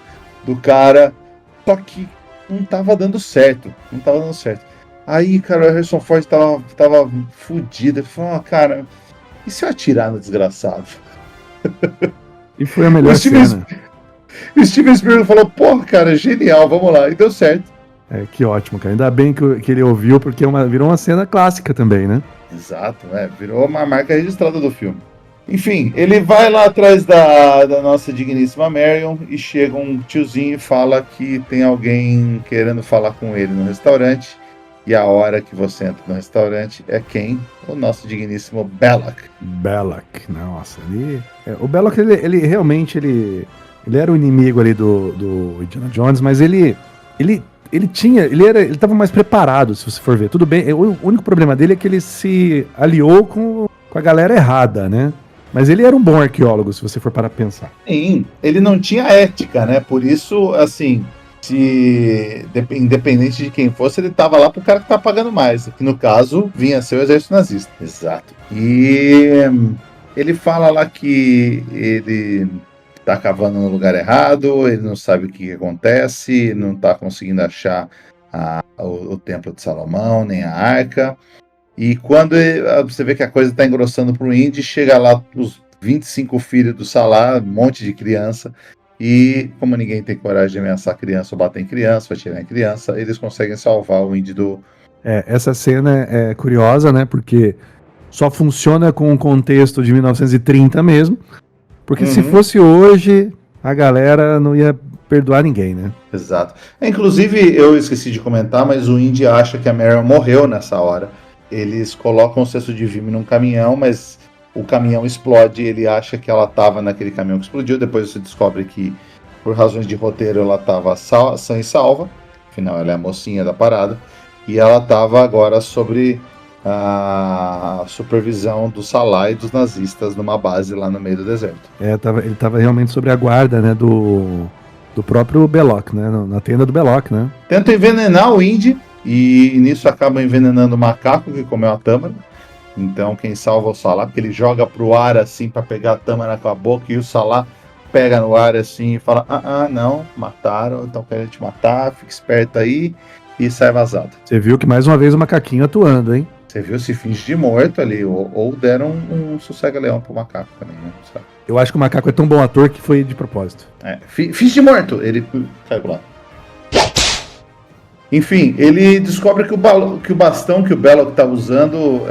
Speaker 1: do cara. Só que não tava dando certo. Aí, cara, o Harrison Ford tava fudido. Ele falou, cara, e se eu atirar no desgraçado?
Speaker 2: E foi a melhor cena.
Speaker 1: O Steven Spielberg falou, porra, cara, genial, vamos lá. E deu certo.
Speaker 2: Que ótimo, cara. Ainda bem que ele ouviu, porque virou uma cena clássica também, né?
Speaker 1: Exato, virou uma marca registrada do filme. Enfim, ele vai lá atrás da nossa digníssima Marion e chega um tiozinho e fala que tem alguém querendo falar com ele no restaurante. E a hora que você entra no restaurante é quem? O nosso digníssimo Belloq.
Speaker 2: Nossa, o Belloq, ele realmente ele era o inimigo ali do Indiana Jones, mas ele tava mais preparado, se você for ver. Tudo bem, o único problema dele é que ele se aliou com a galera errada, né? Mas ele era um bom arqueólogo, se você for para pensar.
Speaker 1: Sim, ele não tinha ética, né? Por isso, assim, independente de quem fosse, ele tava lá pro cara que tava pagando mais. Que no caso, vinha ser o exército nazista. Exato. E Ele fala lá que ele tá cavando no lugar errado, ele não sabe o que acontece, não tá conseguindo achar o Templo de Salomão, nem a Arca. E quando você vê que a coisa tá engrossando pro Indy, chega lá os 25 filhos do Salah, um monte de criança, e como ninguém tem coragem de ameaçar criança ou bater em criança, ou atirar em criança, eles conseguem salvar o Indy do...
Speaker 2: Essa cena é curiosa, né? Porque só funciona com o contexto de 1930 mesmo. Porque se fosse hoje, a galera não ia perdoar ninguém, né?
Speaker 1: Exato. Inclusive, eu esqueci de comentar, mas o Indy acha que a Marion morreu nessa hora. Eles colocam o cesto de Vimy num caminhão, mas o caminhão explode, ele acha que ela estava naquele caminhão que explodiu, depois você descobre que, por razões de roteiro, ela estava sã e salva, afinal ela é a mocinha da parada, e ela estava agora sobre a supervisão do Salah e dos nazistas numa base lá no meio do deserto.
Speaker 2: Ele estava realmente sobre a guarda, né, do próprio Belloc, né, na tenda do Belloc, né.
Speaker 1: Tenta envenenar o Indy, e nisso acaba envenenando o macaco que comeu a tâmara. Então quem salva o Salah, porque ele joga pro ar assim para pegar a tâmara com a boca, e o Salah pega no ar assim e fala: não, mataram, então querem te matar, fica esperto aí, e sai vazado.
Speaker 2: Você viu que mais uma vez o macaquinho atuando, hein?
Speaker 1: Você viu, se finge de morto ali, ou deram um sossega-leão pro macaco também, né? Sabe?
Speaker 2: Eu acho que o macaco é tão bom ator que foi de propósito.
Speaker 1: Finge de morto, ele caiu lá. Enfim, ele descobre que o bastão que o Belloc está usando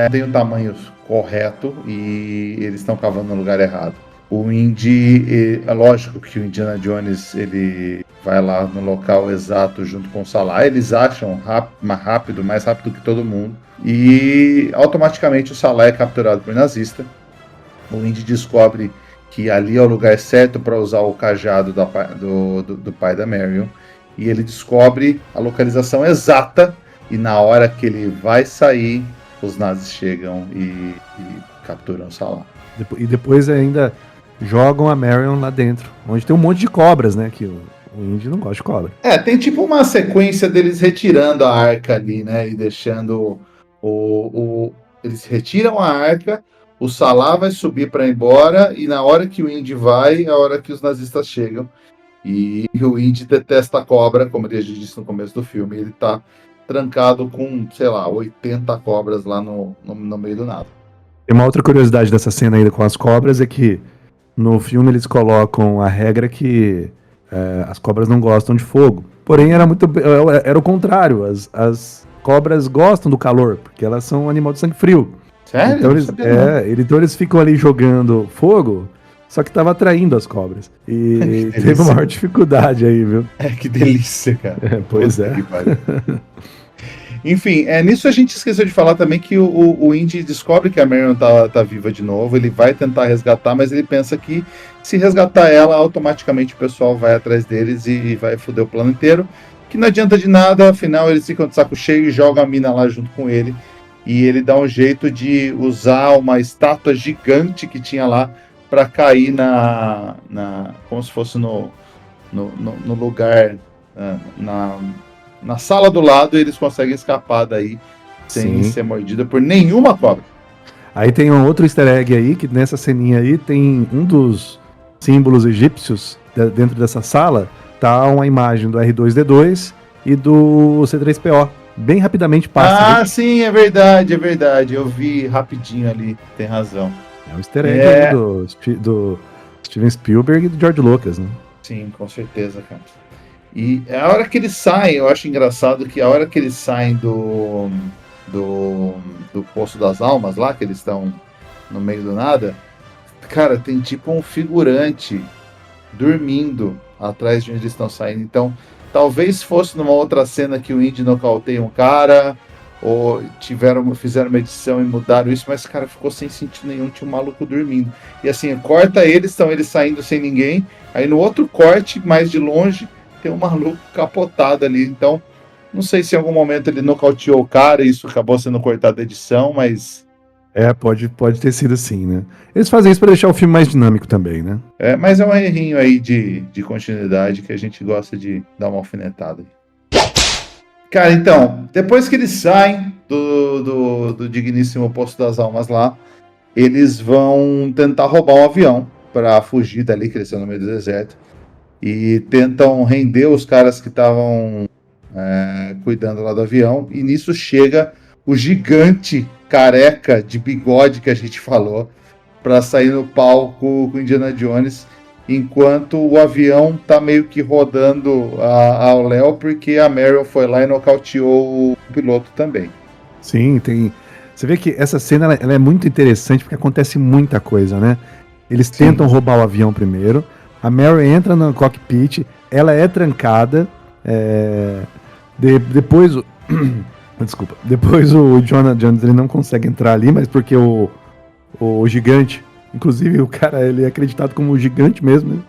Speaker 1: tem o tamanho correto e eles estão cavando no lugar errado. O Indy, é lógico que o Indiana Jones ele vai lá no local exato junto com o Salah, eles acham mais rápido que todo mundo, e automaticamente o Salah é capturado por nazista. O Indy descobre que ali é o lugar certo para usar o cajado do pai da Marion. E ele descobre a localização exata, e na hora que ele vai sair, os nazis chegam e capturam o Salah.
Speaker 2: E depois ainda jogam a Marion lá dentro, onde tem um monte de cobras, né? Que o Indy não gosta de cobra.
Speaker 1: Tem tipo uma sequência deles retirando a arca ali, né? E deixando eles retiram a arca, o Salah vai subir para ir embora, e na hora que o Indy vai, é a hora que os nazistas chegam. E o Indy detesta a cobra, como ele disse no começo do filme. Ele tá trancado com, sei lá, 80 cobras lá no meio do nada.
Speaker 2: E uma outra curiosidade dessa cena ainda com as cobras é que no filme eles colocam a regra que as cobras não gostam de fogo. Porém, era o contrário. As cobras gostam do calor, porque elas são um animal de sangue frio.
Speaker 1: Sério?
Speaker 2: Então eles ficam ali jogando fogo, só que tava atraindo as cobras. E teve uma maior dificuldade aí, viu?
Speaker 1: Que delícia, cara.
Speaker 2: Pois é.
Speaker 1: Enfim, nisso a gente esqueceu de falar também que o Indy descobre que a Marion tá viva de novo. Ele vai tentar resgatar, mas ele pensa que se resgatar ela, automaticamente o pessoal vai atrás deles e vai foder o plano inteiro. Que não adianta de nada, afinal eles ficam de saco cheio e jogam a mina lá junto com ele. E ele dá um jeito de usar uma estátua gigante que tinha lá para cair como se fosse no lugar, na sala do lado, e eles conseguem escapar daí sem ser mordida por nenhuma cobra.
Speaker 2: Aí tem um outro easter egg aí, que nessa ceninha aí tem um dos símbolos egípcios dentro dessa sala, tá uma imagem do R2-D2 e do C3PO. Bem rapidamente passa.
Speaker 1: Sim, é verdade. Eu vi rapidinho ali, tem razão.
Speaker 2: É um easter egg do Steven Spielberg e do George Lucas, né?
Speaker 1: Sim, com certeza, cara. E a hora que eles saem, eu acho engraçado que a hora que eles saem do Poço das Almas lá, que eles estão no meio do nada, cara, tem tipo um figurante dormindo atrás de onde eles estão saindo. Então, talvez fosse numa outra cena que o Indy nocauteia um cara, ou fizeram uma edição e mudaram isso, mas, cara, ficou sem sentido nenhum, tinha um maluco dormindo. E assim, corta eles, estão eles saindo sem ninguém, aí no outro corte, mais de longe, tem um maluco capotado ali. Então, não sei se em algum momento ele nocauteou o cara e isso acabou sendo cortado da edição, mas...
Speaker 2: pode ter sido assim, né? Eles fazem isso pra deixar o filme mais dinâmico também, né?
Speaker 1: Mas é um errinho aí de continuidade que a gente gosta de dar uma alfinetada. Cara, então, depois que eles saem do digníssimo Poço das Almas lá, eles vão tentar roubar um avião para fugir dali, que eles estão no meio do deserto, e tentam render os caras que estavam cuidando lá do avião, e nisso chega o gigante careca de bigode que a gente falou, para sair no palco com Indiana Jones, enquanto o avião tá meio que rodando ao léu, porque a Meryl foi lá e nocauteou o piloto também.
Speaker 2: Sim, tem... Você vê que essa cena ela é muito interessante, porque acontece muita coisa, né? Eles tentam roubar o avião primeiro, a Meryl entra no cockpit, ela é trancada, depois... Desculpa. Depois o Indiana Jones ele não consegue entrar ali, mas porque o gigante, inclusive o cara, ele é acreditado como o gigante mesmo, né?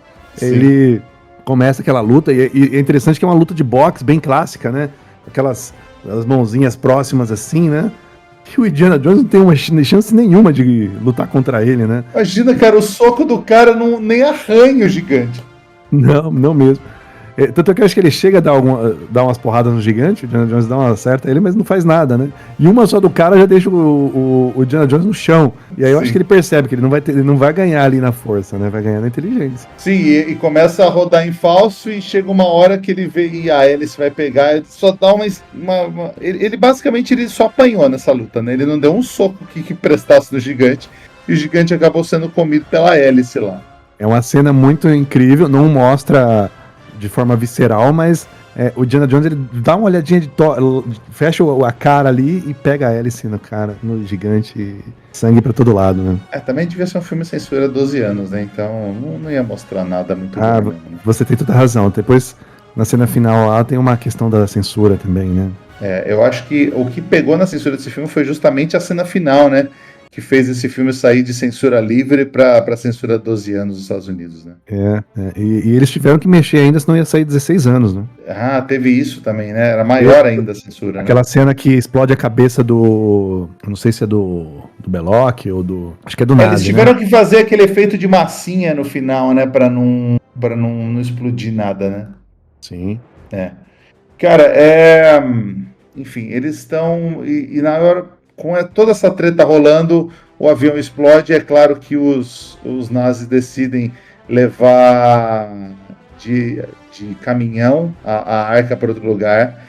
Speaker 2: Ele começa aquela luta, e é interessante que é uma luta de boxe bem clássica, né? Aquelas as mãozinhas próximas assim, né? E o Indiana Jones não tem uma chance nenhuma de lutar contra ele, né?
Speaker 1: Imagina, cara, o soco do cara nem arranha o gigante.
Speaker 2: Não mesmo. Tanto que eu acho que ele chega a dar umas porradas no gigante, o Indiana Jones dá uma certa a ele, mas não faz nada, né? E uma só do cara já deixa o Indiana Jones no chão. E aí eu acho que ele percebe que ele não vai ganhar ali na força, né? Vai ganhar na inteligência.
Speaker 1: Sim, e começa a rodar em falso e chega uma hora que ele vê e a hélice vai pegar, ele só dá ele basicamente ele só apanhou nessa luta, né? Ele não deu um soco que prestasse no gigante, e o gigante acabou sendo comido pela hélice lá.
Speaker 2: É uma cena muito incrível, não mostra de forma visceral, mas o Indiana Jones ele dá uma olhadinha fecha a cara ali e pega a hélice no gigante, e sangue pra todo lado, né?
Speaker 1: Também devia ser um filme censura 12 anos, né? Então não ia mostrar nada muito bom. Né?
Speaker 2: Você tem toda a razão. Depois, na cena final lá, tem uma questão da censura também, né?
Speaker 1: Eu acho que o que pegou na censura desse filme foi justamente a cena final, né? Que fez esse filme sair de censura livre para censura 12 anos nos Estados Unidos, né?
Speaker 2: E eles tiveram que mexer ainda, senão ia sair 16 anos, né?
Speaker 1: Teve isso também, né? Era maior ainda a censura.
Speaker 2: Aquela cena que explode a cabeça não sei se é do Belloc ou do... Acho que é do Nazi,
Speaker 1: eles tiveram que fazer aquele efeito de massinha no final, né? Para não explodir nada, né?
Speaker 2: Sim.
Speaker 1: Cara, enfim, eles estão... E na hora... Com toda essa treta rolando, o avião explode. É claro que os nazis decidem levar de caminhão a arca para outro lugar.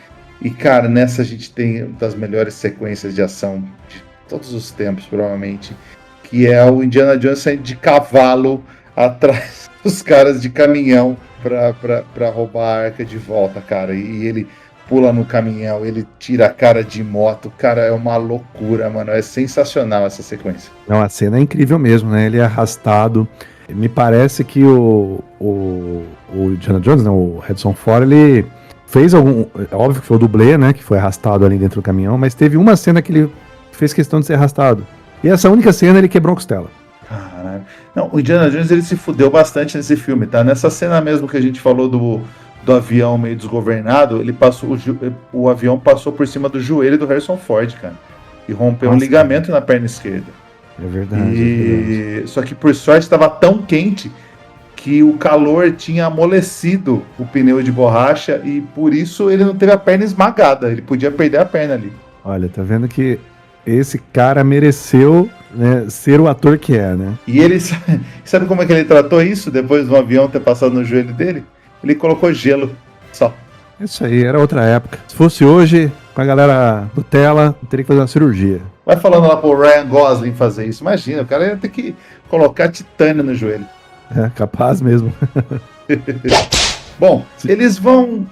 Speaker 1: E, cara, nessa a gente tem uma das melhores sequências de ação de todos os tempos, provavelmente. Que é o Indiana Jones saindo de cavalo atrás dos caras de caminhão para roubar a arca de volta, cara. E ele pula no caminhão, ele tira a cara de moto, cara, é uma loucura, mano, é sensacional essa sequência.
Speaker 2: Não, a cena é incrível mesmo, né, ele é arrastado, me parece que o Indiana Jones, né, o Harrison Ford, ele fez óbvio que foi o dublê, né, que foi arrastado ali dentro do caminhão, mas teve uma cena que ele fez questão de ser arrastado, e essa única cena ele quebrou a costela.
Speaker 1: Caralho. Não, o Indiana Jones, ele se fudeu bastante nesse filme, tá, nessa cena mesmo que a gente falou do avião meio desgovernado, o avião passou por cima do joelho do Harrison Ford, cara, e rompeu um ligamento na perna esquerda.
Speaker 2: É verdade.
Speaker 1: Só que por sorte estava tão quente que o calor tinha amolecido o pneu de borracha e por isso ele não teve a perna esmagada, ele podia perder a perna ali.
Speaker 2: Olha, tá vendo que esse cara mereceu, né, ser o ator que é, né?
Speaker 1: E ele, sabe como é que ele tratou isso depois do avião ter passado no joelho dele? Ele colocou gelo, só.
Speaker 2: Isso aí, era outra época. Se fosse hoje, com a galera do Tela, teria que fazer uma cirurgia.
Speaker 1: Vai falando lá pro Ryan Gosling fazer isso. Imagina, o cara ia ter que colocar titânio no joelho.
Speaker 2: Capaz mesmo.
Speaker 1: Bom, eles vão...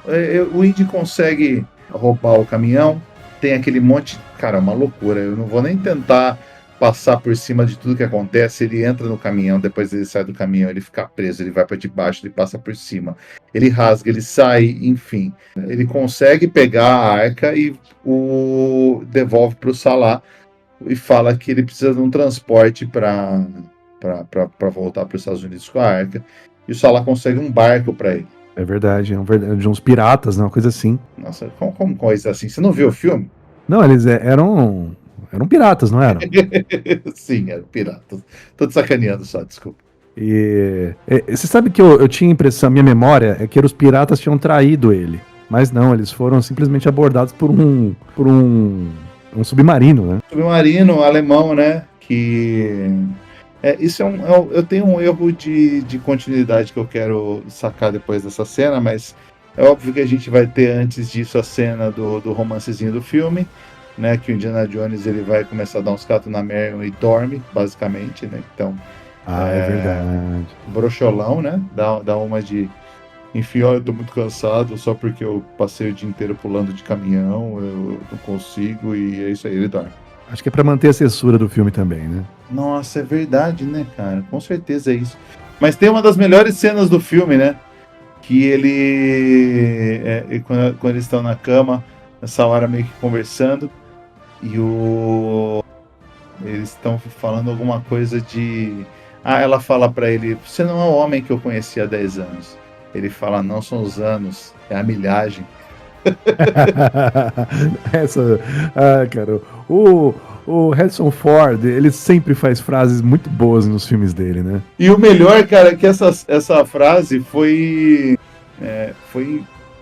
Speaker 1: o Indy consegue roubar o caminhão. Tem aquele monte... Cara, é uma loucura. Eu não vou nem tentar passar por cima de tudo que acontece. Ele entra no caminhão, depois ele sai do caminhão, ele fica preso, ele vai para debaixo, ele passa por cima, ele rasga, ele sai, enfim. Ele consegue pegar a arca e devolve para o Salah e fala que ele precisa de um transporte para voltar para os Estados Unidos com a arca. E o Salah consegue um barco para ele.
Speaker 2: É verdade, de uns piratas, né, uma coisa assim.
Speaker 1: Nossa, como coisa assim? Você não viu o filme?
Speaker 2: Não, eles eram piratas, não eram?
Speaker 1: Sim, eram piratas. Tô te sacaneando só, desculpa.
Speaker 2: E você sabe que eu tinha a impressão, minha memória é que os piratas tinham traído ele. Mas não, eles foram simplesmente abordados por um submarino, né?
Speaker 1: Submarino alemão, né? que isso eu tenho um erro de continuidade que eu quero sacar depois dessa cena, mas é óbvio que a gente vai ter antes disso a cena do romancezinho do filme, né, que o Indiana Jones ele vai começar a dar uns catos na Marion e dorme, basicamente, né, então...
Speaker 2: é verdade.
Speaker 1: Brocholão, né, dá uma de... Enfim, eu tô muito cansado só porque eu passei o dia inteiro pulando de caminhão, eu não consigo, e é isso aí, ele dorme.
Speaker 2: Acho que é pra manter a censura do filme também, né?
Speaker 1: Nossa, é verdade, né, cara? Com certeza é isso. Mas tem uma das melhores cenas do filme, né? Que quando eles estão na cama, nessa hora meio que conversando, e eles estão falando alguma coisa de... ela fala pra ele, você não é o homem que eu conheci há 10 anos. Ele fala, não são os anos, é a milhagem.
Speaker 2: Cara, o Harrison Ford, ele sempre faz frases muito boas nos filmes dele, né?
Speaker 1: E o melhor, cara, é que essa frase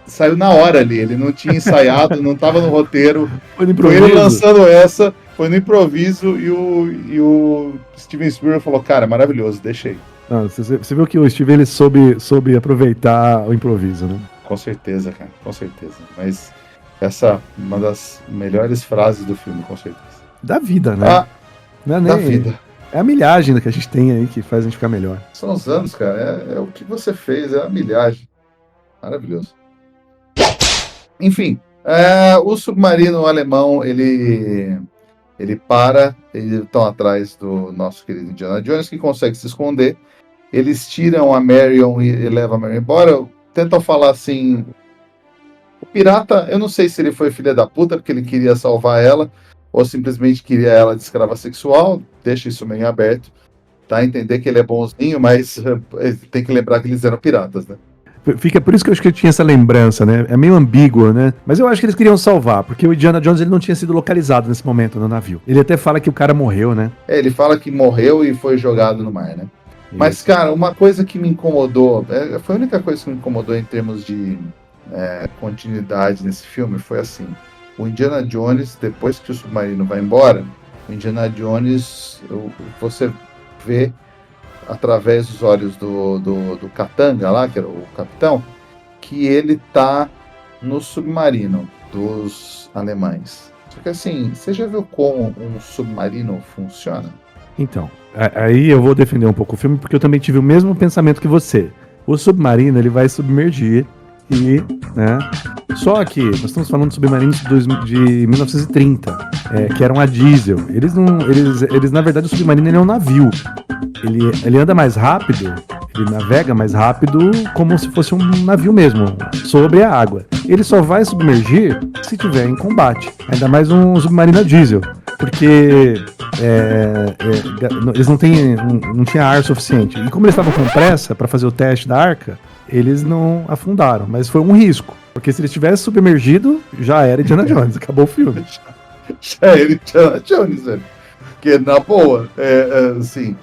Speaker 1: saiu na hora ali, ele não tinha ensaiado, não estava no roteiro, foi ele lançando essa, foi no improviso, e o Steven Spielberg falou, cara, maravilhoso, deixa aí.
Speaker 2: Você viu que o Steven ele soube aproveitar o improviso, né?
Speaker 1: Com certeza, cara, com certeza. Mas essa é uma das melhores frases do filme, com certeza.
Speaker 2: Da vida, né?
Speaker 1: Da vida.
Speaker 2: É a milhagem que a gente tem aí que faz a gente ficar melhor.
Speaker 1: São os anos, cara. É o que você fez, é a milhagem. Maravilhoso. Enfim, o submarino alemão, ele para, eles estão atrás do nosso querido Indiana Jones, que consegue se esconder. Eles tiram a Marion e levam a Marion embora. Tentam falar assim... O pirata, eu não sei se ele foi filha da puta porque ele queria salvar ela, ou simplesmente queria ela de escrava sexual. Deixa isso meio aberto. Tá? Entender que ele é bonzinho, mas tem que lembrar que eles eram piratas, né?
Speaker 2: Por isso que eu acho que eu tinha essa lembrança, né? É meio ambíguo, né? Mas eu acho que eles queriam salvar, porque o Indiana Jones ele não tinha sido localizado nesse momento no navio. Ele até fala que o cara morreu, né?
Speaker 1: Ele fala que morreu e foi jogado no mar, né? Isso. Mas, cara, uma coisa que me incomodou, foi a única coisa que me incomodou em termos de continuidade nesse filme, foi assim, o Indiana Jones, depois que o submarino vai embora, o Indiana Jones, você vê através dos olhos do Katanga lá, que era o capitão, que ele tá no submarino dos alemães. Só que assim, você já viu como um submarino funciona?
Speaker 2: Então, aí eu vou defender um pouco o filme, porque eu também tive o mesmo pensamento que você. O submarino, ele vai submergir e, né, só que nós estamos falando de submarinos de 1930, que eram a diesel. Eles na verdade, o submarino ele é um navio. Ele anda mais rápido, ele navega mais rápido como se fosse um navio mesmo, sobre a água. Ele só vai submergir se tiver em combate, ainda mais um submarino a diesel, porque eles não tinha ar suficiente. E como eles estavam com pressa para fazer o teste da arca, eles não afundaram, mas foi um risco, porque se eles tivessem submergido, já era Indiana Jones, acabou o filme.
Speaker 1: Já era Indiana Jones, velho. Porque, na boa, assim...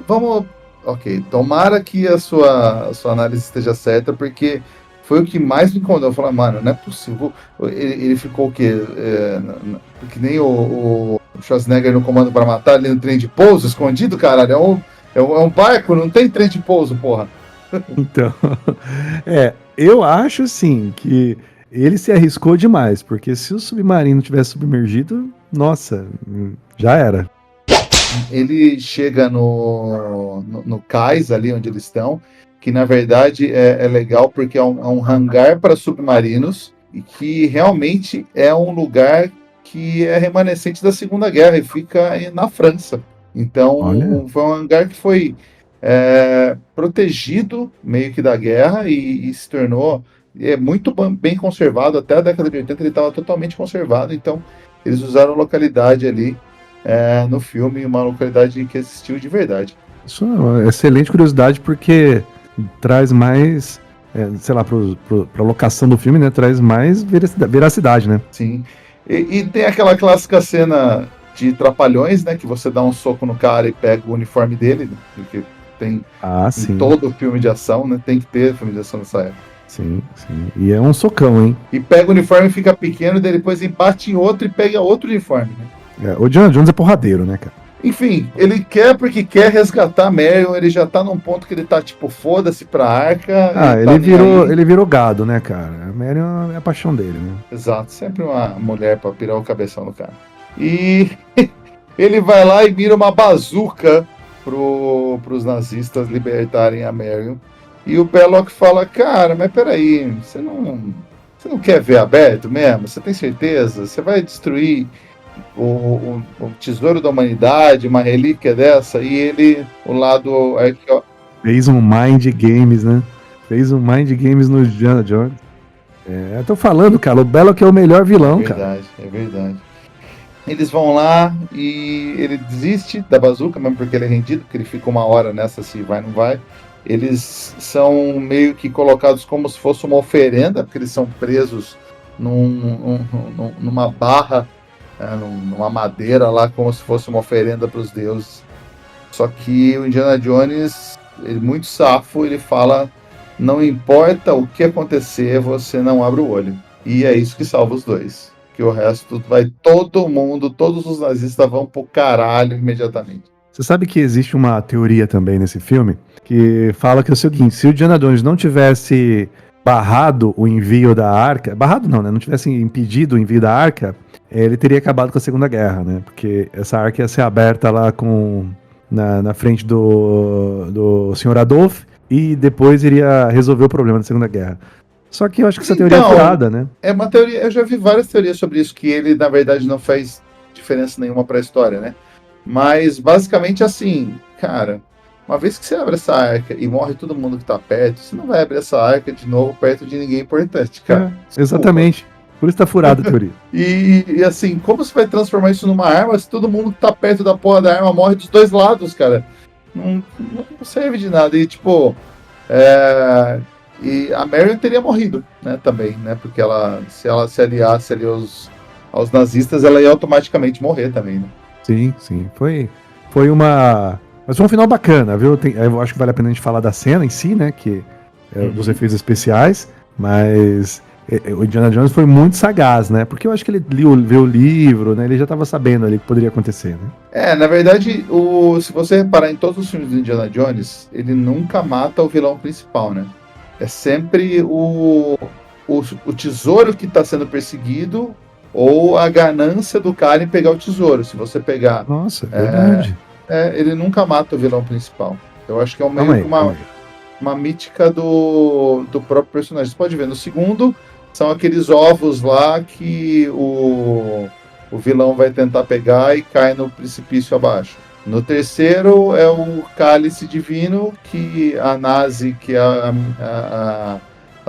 Speaker 1: Vamos. Ok, tomara que a sua análise esteja certa, porque foi o que mais me incomodou. Eu falei, mano, não é possível. Ele ficou o quê? Que nem o Schwarzenegger no Comando para Matar, ali no trem de pouso, escondido, caralho. É um barco, não tem trem de pouso, porra.
Speaker 2: Então, eu acho assim que ele se arriscou demais, porque se o submarino tivesse submergido, nossa, já era.
Speaker 1: Ele chega no cais ali onde eles estão, que na verdade é legal porque é um hangar para submarinos e que realmente é um lugar que é remanescente da Segunda Guerra e fica na França. Então, foi um hangar que foi protegido meio que da guerra e se tornou muito bem conservado. Até a década de 80 ele estava totalmente conservado, então eles usaram a localidade ali no filme, uma localidade que existiu de verdade.
Speaker 2: Isso é uma excelente curiosidade, porque traz mais, sei lá, pra locação do filme, né? Traz mais veracidade, né?
Speaker 1: Sim. E tem aquela clássica cena de Trapalhões, né? Que você dá um soco no cara e pega o uniforme dele, né, porque tem em todo filme de ação, né? Tem que ter filme de ação nessa época.
Speaker 2: Sim. E é um socão, hein?
Speaker 1: E pega o uniforme, fica pequeno, e depois empate em outro e pega outro uniforme, né?
Speaker 2: O Indiana Jones é porradeiro, né, cara?
Speaker 1: Enfim, ele quer porque quer resgatar a Marion, ele já tá num ponto que ele tá tipo, foda-se pra Arca.
Speaker 2: Ele virou gado, né, cara? A Marion é a paixão dele, né?
Speaker 1: Exato, sempre uma mulher pra pirar o cabeção do cara. E ele vai lá e mira uma bazuca pros nazistas libertarem a Marion. E o Belloc fala, cara, mas peraí, você não quer ver aberto mesmo? Você tem certeza? Você vai destruir o tesouro da humanidade, uma relíquia dessa? E ele, o lado...
Speaker 2: Fez um Mind Games, né? Fez um Mind Games no Indiana Jones. Eu tô falando, cara, o Belloc é o melhor vilão, cara.
Speaker 1: É verdade. Eles vão lá e ele desiste da bazuca, mesmo porque ele é rendido, porque ele fica uma hora nessa, se vai ou não vai. Eles são meio que colocados como se fosse uma oferenda, porque eles são presos numa barra, numa madeira lá, como se fosse uma oferenda para os deuses. Só que o Indiana Jones, ele muito safo, ele fala, não importa o que acontecer, você não abre o olho. E é isso que salva os dois. Que o resto vai todos os nazistas vão pro caralho imediatamente.
Speaker 2: Você sabe que existe uma teoria também nesse filme que fala que é o seguinte, se o Indiana Jones não tivesse barrado o envio da Arca, barrado não, né? Não tivesse impedido o envio da Arca, ele teria acabado com a Segunda Guerra, né? Porque essa Arca ia ser aberta lá na frente do Sr. Adolf e depois iria resolver o problema da Segunda Guerra. Só que eu acho que essa teoria é furada, né?
Speaker 1: É uma teoria, eu já vi várias teorias sobre isso, que ele, na verdade, não faz diferença nenhuma pra história, né? Mas, basicamente, assim, cara, uma vez que você abre essa arca e morre todo mundo que tá perto, você não vai abrir essa arca de novo perto de ninguém importante, cara.
Speaker 2: Exatamente. Por isso tá furada a teoria.
Speaker 1: E, assim, como você vai transformar isso numa arma se todo mundo que tá perto da porra da arma morre dos dois lados, cara? Não serve de nada. E, tipo, e a Marion teria morrido, né, também, né? Porque se ela se aliasse ali aos nazistas, ela ia automaticamente morrer também, né?
Speaker 2: Sim. Foi uma... Mas foi um final bacana, viu? Eu acho que vale a pena a gente falar da cena em si, né? Que dos efeitos especiais, mas o Indiana Jones foi muito sagaz, né? Porque eu acho que ele viu o livro, né? Ele já estava sabendo ali o que poderia acontecer, né?
Speaker 1: Na verdade, se você reparar em todos os filmes do Indiana Jones, ele nunca mata o vilão principal, né? É sempre o tesouro que está sendo perseguido ou a ganância do cara em pegar o tesouro. Se você pegar...
Speaker 2: Nossa, verdade.
Speaker 1: Ele nunca mata o vilão principal. Eu acho que é meio que uma mítica do próprio personagem. Você pode ver, no segundo, são aqueles ovos lá que o vilão vai tentar pegar e cai no precipício abaixo. No terceiro é o cálice divino que a Nazi, que é a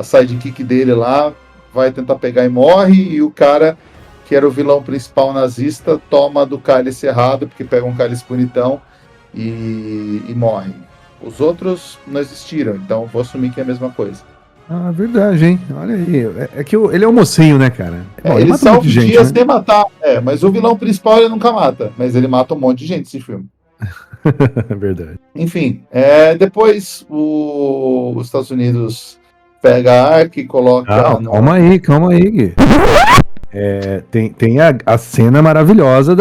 Speaker 1: sidekick dele lá, vai tentar pegar e morre, e o cara que era o vilão principal nazista toma do cálice errado, porque pega um cálice bonitão e morre. Os outros não existiram, então vou assumir que é a mesma coisa.
Speaker 2: Ah, verdade, hein? Olha aí. É que ele é um mocinho, né, cara?
Speaker 1: Ele salva um dia sem matar. Mas o vilão principal ele nunca mata. Mas ele mata um monte de gente nesse filme.
Speaker 2: Verdade.
Speaker 1: Enfim, depois os Estados Unidos pega a Arca e coloca...
Speaker 2: Calma aí, Gui. Tem a cena maravilhosa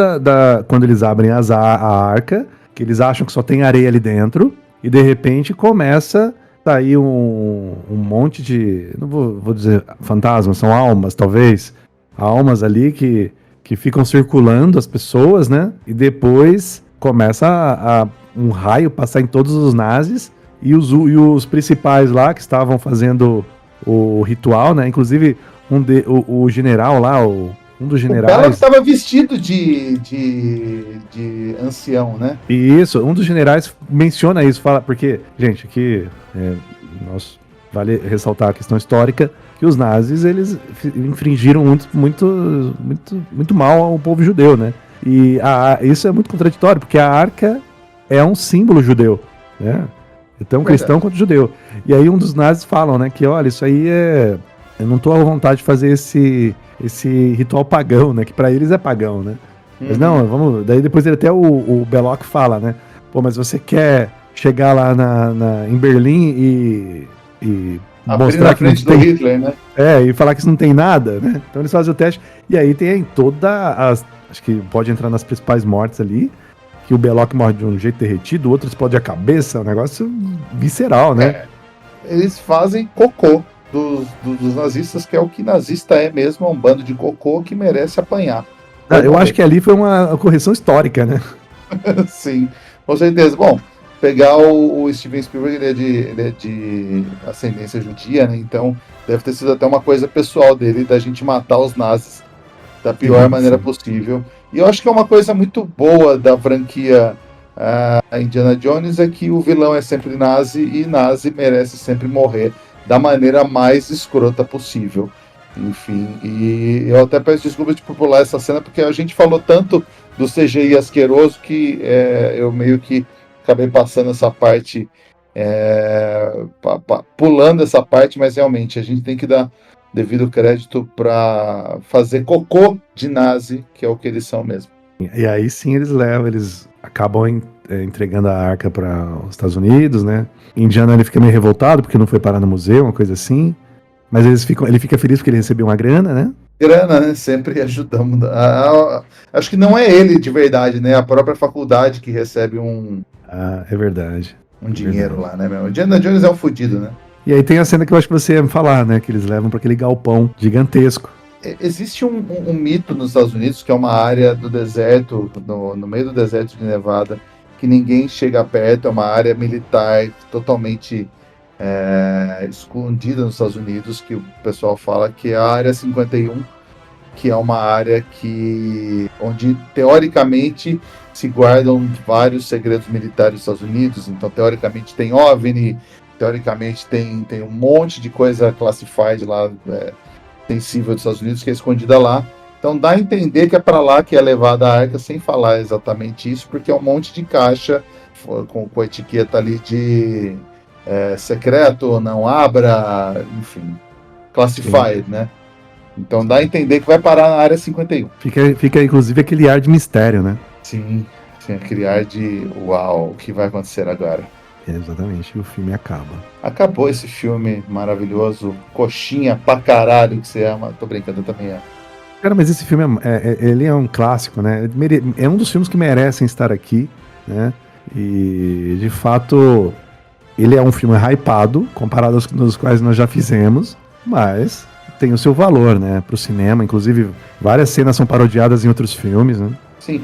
Speaker 2: quando eles abrem a Arca, que eles acham que só tem areia ali dentro, e de repente começa... Tá aí um monte de... Não vou dizer fantasmas, são almas, talvez. Almas ali que ficam circulando as pessoas, né? E depois começa um raio passar em todos os nazis. E os principais lá que estavam fazendo o ritual, né? Inclusive o general lá, um dos generais... O Belloc
Speaker 1: estava vestido de ancião, né?
Speaker 2: Isso, um dos generais menciona isso, fala, porque, gente, aqui vale ressaltar a questão histórica, que os nazis, eles infringiram muito mal ao povo judeu, né? E isso é muito contraditório, porque a Arca é um símbolo judeu, né? Então, cristão quanto judeu. E aí um dos nazis falam, né, que olha, isso aí eu não tô à vontade de fazer esse ritual pagão, né? Que pra eles é pagão, né? Mas não, vamos... Daí depois até o Belloc fala, né? Pô, mas você quer chegar lá em Berlim e mostrar que não
Speaker 1: do
Speaker 2: tem...
Speaker 1: Hitler, né?
Speaker 2: E falar que isso não tem nada, né? Então eles fazem o teste, e aí tem acho que pode entrar nas principais mortes ali, que o Belloc morre de um jeito derretido, o outro explode a cabeça, um negócio visceral, né?
Speaker 1: Eles fazem cocô dos nazistas, que é o que nazista é mesmo, é um bando de cocô que merece apanhar.
Speaker 2: Eu acho que ali foi uma correção histórica, né?
Speaker 1: Sim, com certeza. Bom, pegar o Steven Spielberg, ele é de ascendência judia, né? Então deve ter sido até uma coisa pessoal dele, da gente matar os nazis da pior maneira possível. E eu acho que é uma coisa muito boa da franquia Indiana Jones, é que o vilão é sempre nazi, e nazi merece sempre morrer da maneira mais escrota possível. Enfim, e eu até peço desculpas por pular essa cena, porque a gente falou tanto do CGI asqueroso que eu meio que acabei passando essa parte, pulando essa parte, mas realmente a gente tem que dar devido crédito para fazer cocô de nazi, que é o que eles são mesmo.
Speaker 2: E aí sim eles acabam entregando a arca para os Estados Unidos, né? Indiana, ele fica meio revoltado porque não foi parar no museu, uma coisa assim. Mas ele fica feliz porque ele recebeu uma grana, né?
Speaker 1: Grana, né? Sempre ajudamos. Acho que não é ele de verdade, né? A própria faculdade que recebe
Speaker 2: é verdade.
Speaker 1: Um dinheiro lá, né, meu? Indiana Jones é um fudido, né?
Speaker 2: E aí tem a cena que eu acho que você ia falar, né? Que eles levam para aquele galpão gigantesco.
Speaker 1: Existe um mito nos Estados Unidos, que é uma área do deserto, no meio do deserto de Nevada, que ninguém chega perto, é uma área militar totalmente escondida nos Estados Unidos, que o pessoal fala que é a Área 51, que é uma área onde teoricamente se guardam vários segredos militares dos Estados Unidos. Então teoricamente tem OVNI, teoricamente tem um monte de coisa classified lá, sensível dos Estados Unidos, que é escondida lá. Então dá a entender que é para lá que é levada a arca, sem falar exatamente isso, porque é um monte de caixa com a etiqueta ali de secreto, não abra, enfim, classified, né? Então dá a entender que vai parar na área 51.
Speaker 2: Fica inclusive aquele ar de mistério, né?
Speaker 1: Sim, aquele ar de uau, o que vai acontecer agora?
Speaker 2: Exatamente, e o filme acaba.
Speaker 1: Acabou esse filme maravilhoso, coxinha pra caralho que você ama. Tô brincando, eu também amo.
Speaker 2: Cara, mas esse filme ele é um clássico, né? É um dos filmes que merecem estar aqui, né? E de fato ele é um filme hypado, comparado aos quais nós já fizemos, mas tem o seu valor, né, pro cinema. Inclusive, várias cenas são parodiadas em outros filmes, né?
Speaker 1: Sim,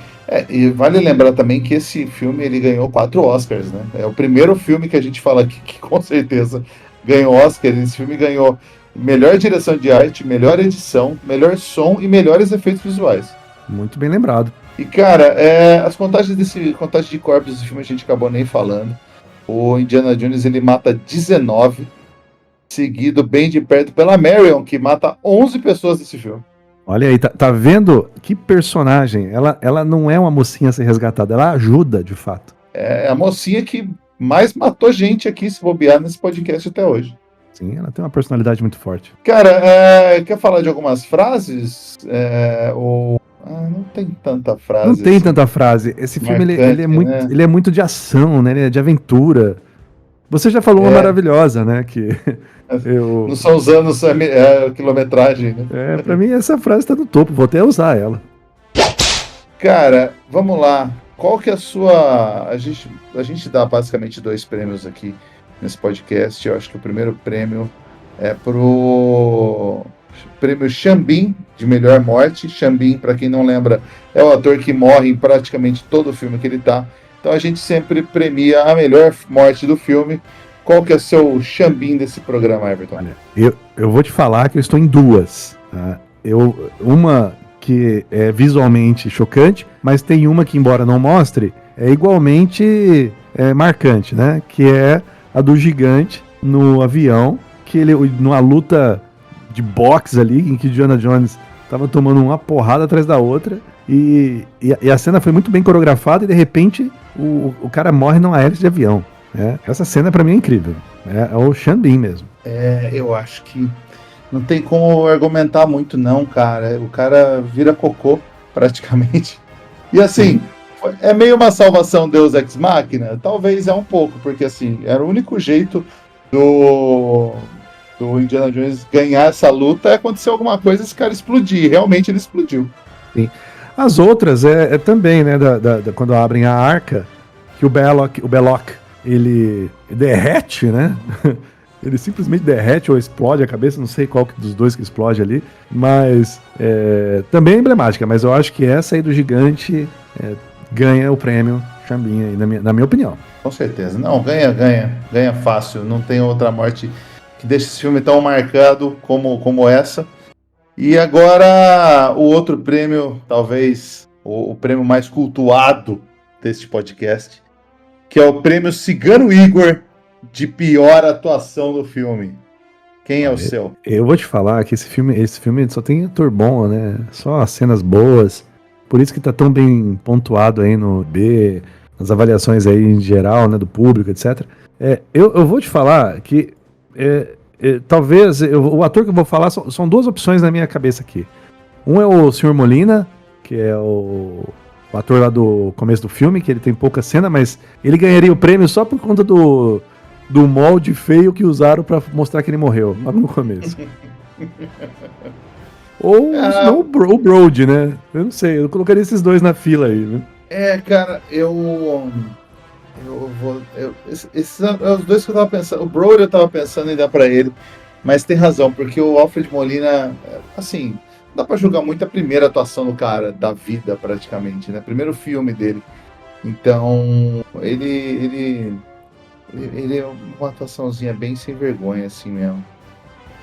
Speaker 1: e vale lembrar também que esse filme ele ganhou 4 Oscars, né? É o primeiro filme que a gente fala aqui que com certeza ganhou Oscar. Esse filme ganhou melhor direção de arte, melhor edição, melhor som e melhores efeitos visuais.
Speaker 2: Muito bem lembrado.
Speaker 1: E cara, as contagem de corpos desse filme a gente acabou nem falando. O Indiana Jones ele mata 19, seguido bem de perto pela Marion, que mata 11 pessoas nesse filme.
Speaker 2: Olha aí, tá vendo que personagem? Ela não é uma mocinha a ser resgatada, ela ajuda, de fato.
Speaker 1: É a mocinha que mais matou gente aqui, se bobear, nesse podcast até hoje.
Speaker 2: Sim, ela tem uma personalidade muito forte.
Speaker 1: Cara, quer falar de algumas frases? Não tem tanta frase.
Speaker 2: Não tem tanta frase. Esse filme
Speaker 1: marcante,
Speaker 2: ele é muito de ação, né? Ele é de aventura. Você já falou uma maravilhosa, né? Que
Speaker 1: não são os anos, a quilometragem, né?
Speaker 2: Pra mim essa frase tá no topo, vou até usar ela.
Speaker 1: Cara, vamos lá. Qual que é a sua... A gente dá basicamente 2 prêmios aqui nesse podcast. Eu acho que o primeiro prêmio é pro prêmio Xambin, de melhor morte. Xambin, para quem não lembra, é o ator que morre em praticamente todo o filme que ele tá. Então a gente sempre premia a melhor morte do filme. Qual que é o seu Xambin desse programa, Everton?
Speaker 2: Olha, eu vou te falar que eu estou em 2. Tá? Uma que é visualmente chocante, mas tem uma que, embora não mostre, é igualmente marcante, né? Que é a do gigante no avião, que ele, numa luta de boxe ali, em que Indiana Jones estava tomando uma porrada atrás da outra, e a cena foi muito bem coreografada, e de repente o cara morre numa hélice de avião. Essa cena pra mim é incrível. É o Xambin mesmo.
Speaker 1: Eu acho que não tem como argumentar muito não, cara. O cara vira cocô, praticamente. E assim, é meio uma salvação Deus Ex Machina? Talvez um pouco, porque assim, era o único jeito do Indiana Jones ganhar essa luta é acontecer alguma coisa e esse cara explodir. Realmente ele explodiu.
Speaker 2: Sim. As outras é também, né, quando abrem a arca, que o Belloc, ele derrete, né? Ele simplesmente derrete ou explode a cabeça, não sei qual dos dois que explode ali, mas também é emblemática, mas eu acho que essa aí do gigante ganha o prêmio Chambinha, aí, na minha opinião.
Speaker 1: Com certeza. Não, ganha fácil. Não tem outra morte que deixe esse filme tão marcado como essa. E agora o outro prêmio, talvez o prêmio mais cultuado deste podcast, que é o prêmio Cigano Igor de pior atuação do filme. Quem é o seu?
Speaker 2: Eu vou te falar que esse filme só tem ator bom, né? Só cenas boas. Por isso que tá tão bem pontuado aí no B, nas avaliações aí em geral, né, do público, etc. Eu vou te falar que talvez o ator que eu vou falar são duas opções na minha cabeça aqui. Um é o Sr. Molina, que é o ator lá do começo do filme, que ele tem pouca cena, mas ele ganharia o prêmio só por conta do molde feio que usaram pra mostrar que ele morreu, logo no começo. Ou não, o Brody, né? Eu não sei, eu colocaria esses dois na fila aí, né?
Speaker 1: Cara, esses são os dois que eu tava pensando. O Brody eu tava pensando em dar pra ele, mas tem razão, porque o Alfred Molina, assim, dá pra julgar muito a primeira atuação do cara, da vida praticamente, né? Primeiro filme dele. Então, ele é uma atuaçãozinha bem sem vergonha, assim mesmo.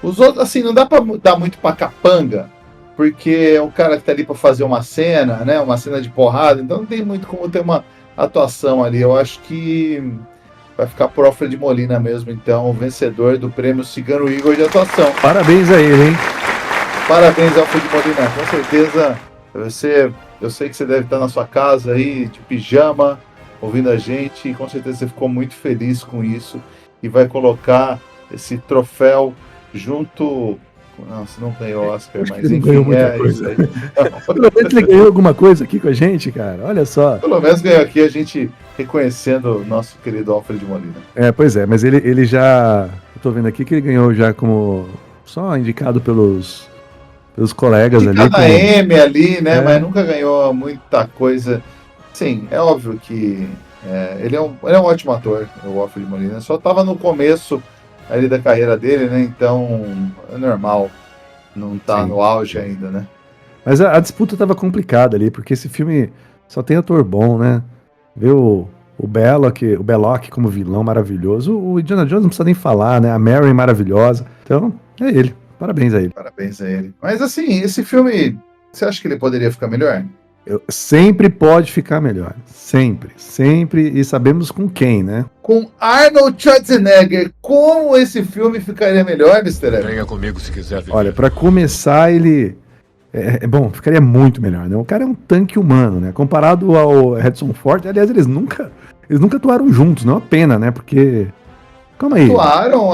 Speaker 1: Os outros, assim, não dá pra dar muito pra capanga, porque é o cara que tá ali pra fazer uma cena, né? Uma cena de porrada, então não tem muito como ter uma atuação ali. Eu acho que vai ficar por Alfred Molina mesmo, então, o vencedor do prêmio Cigano Igor de atuação.
Speaker 2: Parabéns a ele, hein?
Speaker 1: Parabéns, Alfred Molina. Com certeza, eu sei que você deve estar na sua casa aí, de pijama, ouvindo a gente, e com certeza você ficou muito feliz com isso e vai colocar esse troféu junto. Nossa, não ganhou Oscar, mas
Speaker 2: enfim,
Speaker 1: isso aí.
Speaker 2: Pelo menos ele ganhou alguma coisa aqui com a gente, cara. Olha só.
Speaker 1: Pelo menos ganhou aqui a gente reconhecendo o nosso querido Alfred Molina.
Speaker 2: Pois é, mas ele já. Eu tô vendo aqui que ele ganhou já como. Só indicado pelos colegas ali.
Speaker 1: Cada M ali, né? Mas nunca ganhou muita coisa. Sim, é óbvio que ele é um ótimo ator, o Alfred Molina. Só tava no começo ali da carreira dele, né? Então é normal não tá no auge ainda, né?
Speaker 2: Mas a disputa tava complicada ali, porque esse filme só tem ator bom, né? Vê o Belloc como vilão maravilhoso, o Indiana Jones não precisa nem falar, né? A Mary maravilhosa. Então, é ele. Parabéns a ele.
Speaker 1: Parabéns a ele. Mas assim, esse filme, você acha que ele poderia ficar melhor?
Speaker 2: Sempre pode ficar melhor. Sempre. E sabemos com quem, né?
Speaker 1: Com Arnold Schwarzenegger. Como esse filme ficaria melhor, Mr. Evans?
Speaker 4: Venha comigo se quiser viver.
Speaker 2: Olha, pra começar, ele... bom, ficaria muito melhor, né? O cara é um tanque humano, né? Comparado ao Harrison Ford, aliás, eles nunca atuaram juntos, não é uma pena, né? Porque... Calma aí.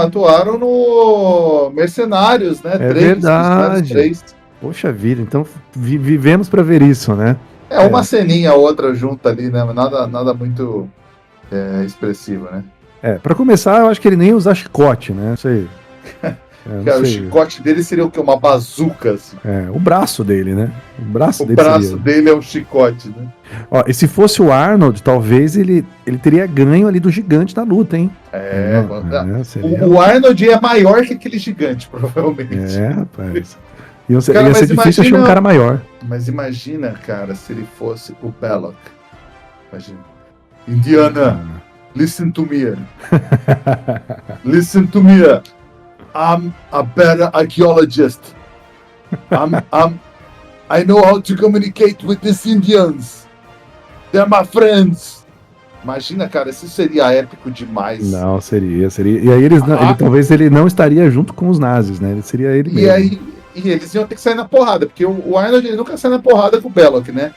Speaker 1: Atuaram no Mercenários, né?
Speaker 2: Verdade. 3. Poxa vida, então vivemos pra ver isso, né?
Speaker 1: Uma ceninha ou outra junta ali, né? Nada muito expressivo, né?
Speaker 2: Pra começar, eu acho que ele nem usa chicote, né? Não sei.
Speaker 1: Cara, o chicote dele seria o quê? Uma bazuca, assim.
Speaker 2: O braço dele, né? O braço
Speaker 1: dele é um chicote, né?
Speaker 2: Ó, e se fosse o Arnold, talvez ele teria ganho ali do gigante da luta, hein?
Speaker 1: O Arnold é maior que aquele gigante, provavelmente.
Speaker 2: Rapaz. Ia ser difícil achar um cara maior.
Speaker 1: Mas imagina, cara, se ele fosse o Belloc. Imagina. Indiana, listen to me. Listen to me. I'm a better archaeologist. I know how to communicate with these Indians. They're my friends. Imagina, cara, isso seria épico demais.
Speaker 2: Não, seria. E aí talvez ele não estaria junto com os nazis, né? Ele seria ele mesmo.
Speaker 1: E eles iam ter que sair na porrada, porque o Arnold ele nunca sai na porrada com o Belloc, né?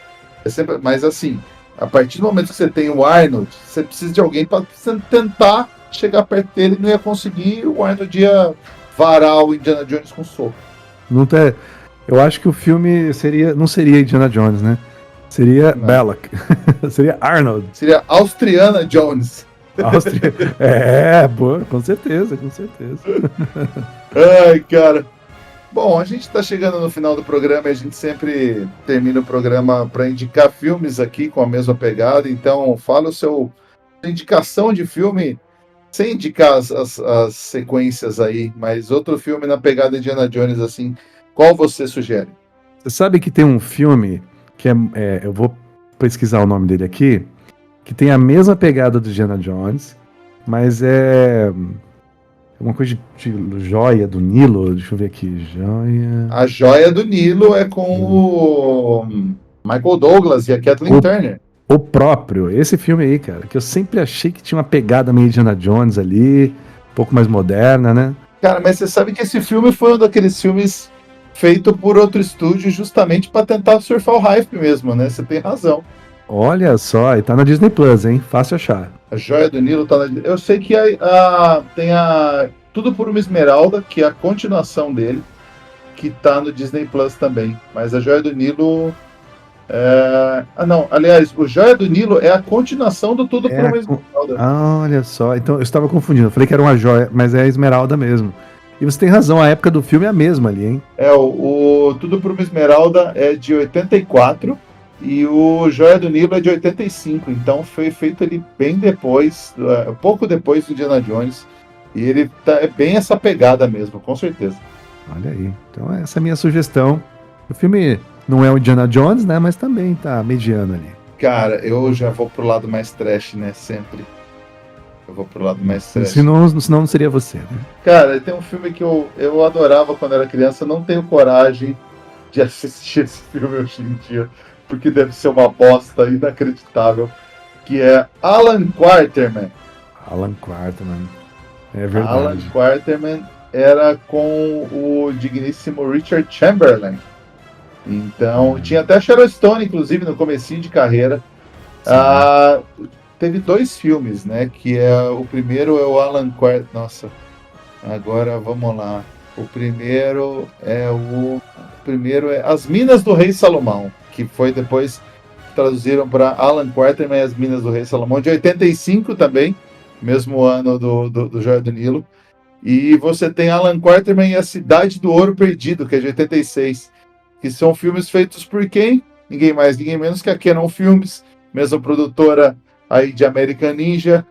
Speaker 1: Mas assim, a partir do momento que você tem o Arnold, você precisa de alguém para tentar chegar perto dele, não ia conseguir, o Arnold ia varar o Indiana Jones com soco.
Speaker 2: Eu acho que o filme não seria Indiana Jones, né? Seria Belloc. Seria Arnold.
Speaker 1: Seria Austriana Jones.
Speaker 2: Áustria. Boa, com certeza, com certeza.
Speaker 1: Ai, cara. Bom, a gente está chegando no final do programa e a gente sempre termina o programa para indicar filmes aqui com a mesma pegada. Então, fala sua indicação de filme, sem indicar as sequências aí, mas outro filme na pegada de Indiana Jones, assim, qual você sugere?
Speaker 2: Você sabe que tem um filme que eu vou pesquisar o nome dele aqui, que tem a mesma pegada do Indiana Jones, mas é uma coisa de joia do Nilo. Deixa eu ver aqui. Joia.
Speaker 1: A Joia do Nilo é com o Michael Douglas e a Kathleen Turner.
Speaker 2: O próprio, esse filme aí, cara, que eu sempre achei que tinha uma pegada meio Indiana Jones ali, um pouco mais moderna, né?
Speaker 1: Cara, mas você sabe que esse filme foi um daqueles filmes feito por outro estúdio justamente para tentar surfar o hype mesmo, né? Você tem razão.
Speaker 2: Olha só, e tá na Disney Plus, hein? Fácil achar.
Speaker 1: A Joia do Nilo tá na... Eu sei que tem a Tudo por uma Esmeralda, que é a continuação dele, que tá no Disney Plus também. Mas a Joia do Nilo... não, aliás, o Joia do Nilo é a continuação do Tudo por uma Esmeralda.
Speaker 2: Olha só, então eu estava confundindo. Eu falei que era uma joia, mas é a Esmeralda mesmo. E você tem razão, a época do filme é a mesma ali, hein?
Speaker 1: O Tudo por uma Esmeralda é de 84 e o Joia do Nilo é de 85. Então foi feito ali bem depois, pouco depois do Indiana Jones. E ele é bem essa pegada mesmo, com certeza.
Speaker 2: Olha aí. Então essa é a minha sugestão. O filme não é o Indiana Jones, né? Mas também tá mediano ali.
Speaker 1: Cara, eu já vou pro lado mais trash, né? Sempre. Eu vou pro lado mais trash.
Speaker 2: Senão não seria você, né?
Speaker 1: Cara, tem um filme que eu adorava quando era criança. Eu não tenho coragem de assistir esse filme hoje em dia, porque deve ser uma bosta inacreditável. Que é Alan Quarterman.
Speaker 2: Alan Quarterman. É verdade.
Speaker 1: Alan Quarterman era com o digníssimo Richard Chamberlain. Então, tinha até Sharon Stone, inclusive, no comecinho de carreira. Teve 2 filmes, né? Que o primeiro é o Alan Quarterman. Nossa, agora vamos lá. O primeiro é As Minas do Rei Salomão, que foi depois traduziram para Alan Quarterman e As Minas do Rei Salomão, de 85 também, mesmo ano do Joia do Nilo. E você tem Alan Quarterman e A Cidade do Ouro Perdido, que é de 86. Que são filmes feitos por quem? Ninguém mais, ninguém menos que a Canon Filmes, mesma produtora aí de American Ninja,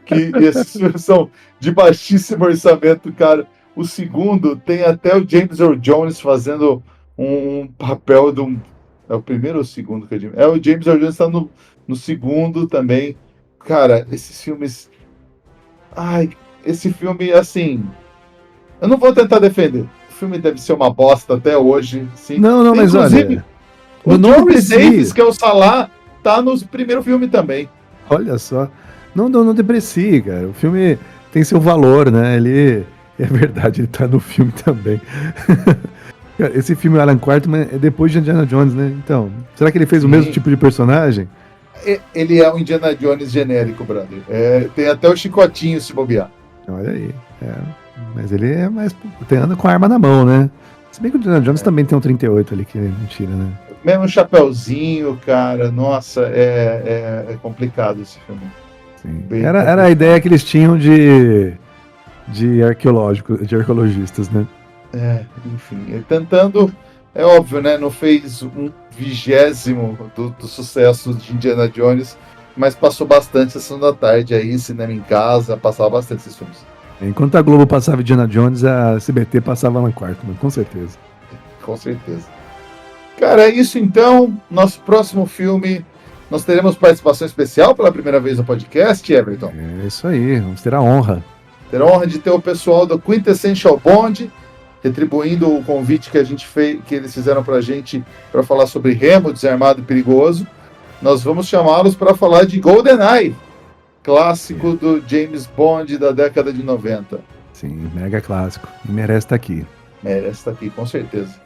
Speaker 1: que esses filmes são de baixíssimo orçamento, cara. O segundo tem até o James Earl Jones fazendo um papel de um... É o primeiro ou o segundo que eu digo? O James Earl Jones está no segundo também. Cara, esses filmes... esse filme, assim... Eu não vou tentar defender. O filme deve ser uma bosta até hoje. Sim.
Speaker 2: Não, mas olha...
Speaker 1: O John Rhys Davis, que é o Salah, tá no primeiro filme também.
Speaker 2: Olha só. Não deprecie, cara. O filme tem seu valor, né? Ele... É verdade, ele tá no filme também. Cara, esse filme Alan Quarterman é depois de Indiana Jones, né? Então, será que ele fez o mesmo tipo de personagem?
Speaker 1: Ele é um Indiana Jones genérico, brother. Tem até o chicotinho se bobear.
Speaker 2: Olha aí. Mas ele é mais... anda com a arma na mão, né? Se bem que o Indiana Jones também tem um 38 ali, que é mentira, né?
Speaker 1: Mesmo chapeuzinho, cara. Nossa, é complicado esse filme.
Speaker 2: Sim. Era a ideia que eles tinham de arqueologistas, né?
Speaker 1: Enfim, tentando, é óbvio, né? Não fez 1/20 do sucesso de Indiana Jones, mas passou bastante sessão da tarde aí, cinema em casa, passava bastante esses filmes.
Speaker 2: Enquanto a Globo passava Indiana Jones, a CBT passava Alan Quarterman, com certeza.
Speaker 1: Com certeza. Cara, é isso então. Nosso próximo filme, nós teremos participação especial pela primeira vez no podcast, Everton.
Speaker 2: É isso aí, vamos ter a honra.
Speaker 1: Ter a honra de ter o pessoal do Quintessential Bond, retribuindo o convite que a gente fez, que eles fizeram pra gente para falar sobre Remo, Desarmado e Perigoso. Nós vamos chamá-los para falar de GoldenEye, clássico do James Bond da década de 90.
Speaker 2: Sim, mega clássico. E merece estar aqui.
Speaker 1: Merece estar aqui, com certeza.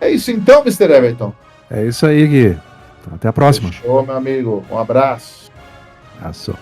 Speaker 1: É isso então, Mr. Everton.
Speaker 2: É isso aí, Gui. Então, até a próxima.
Speaker 1: Fechou, meu amigo. Um abraço.
Speaker 2: Abraço.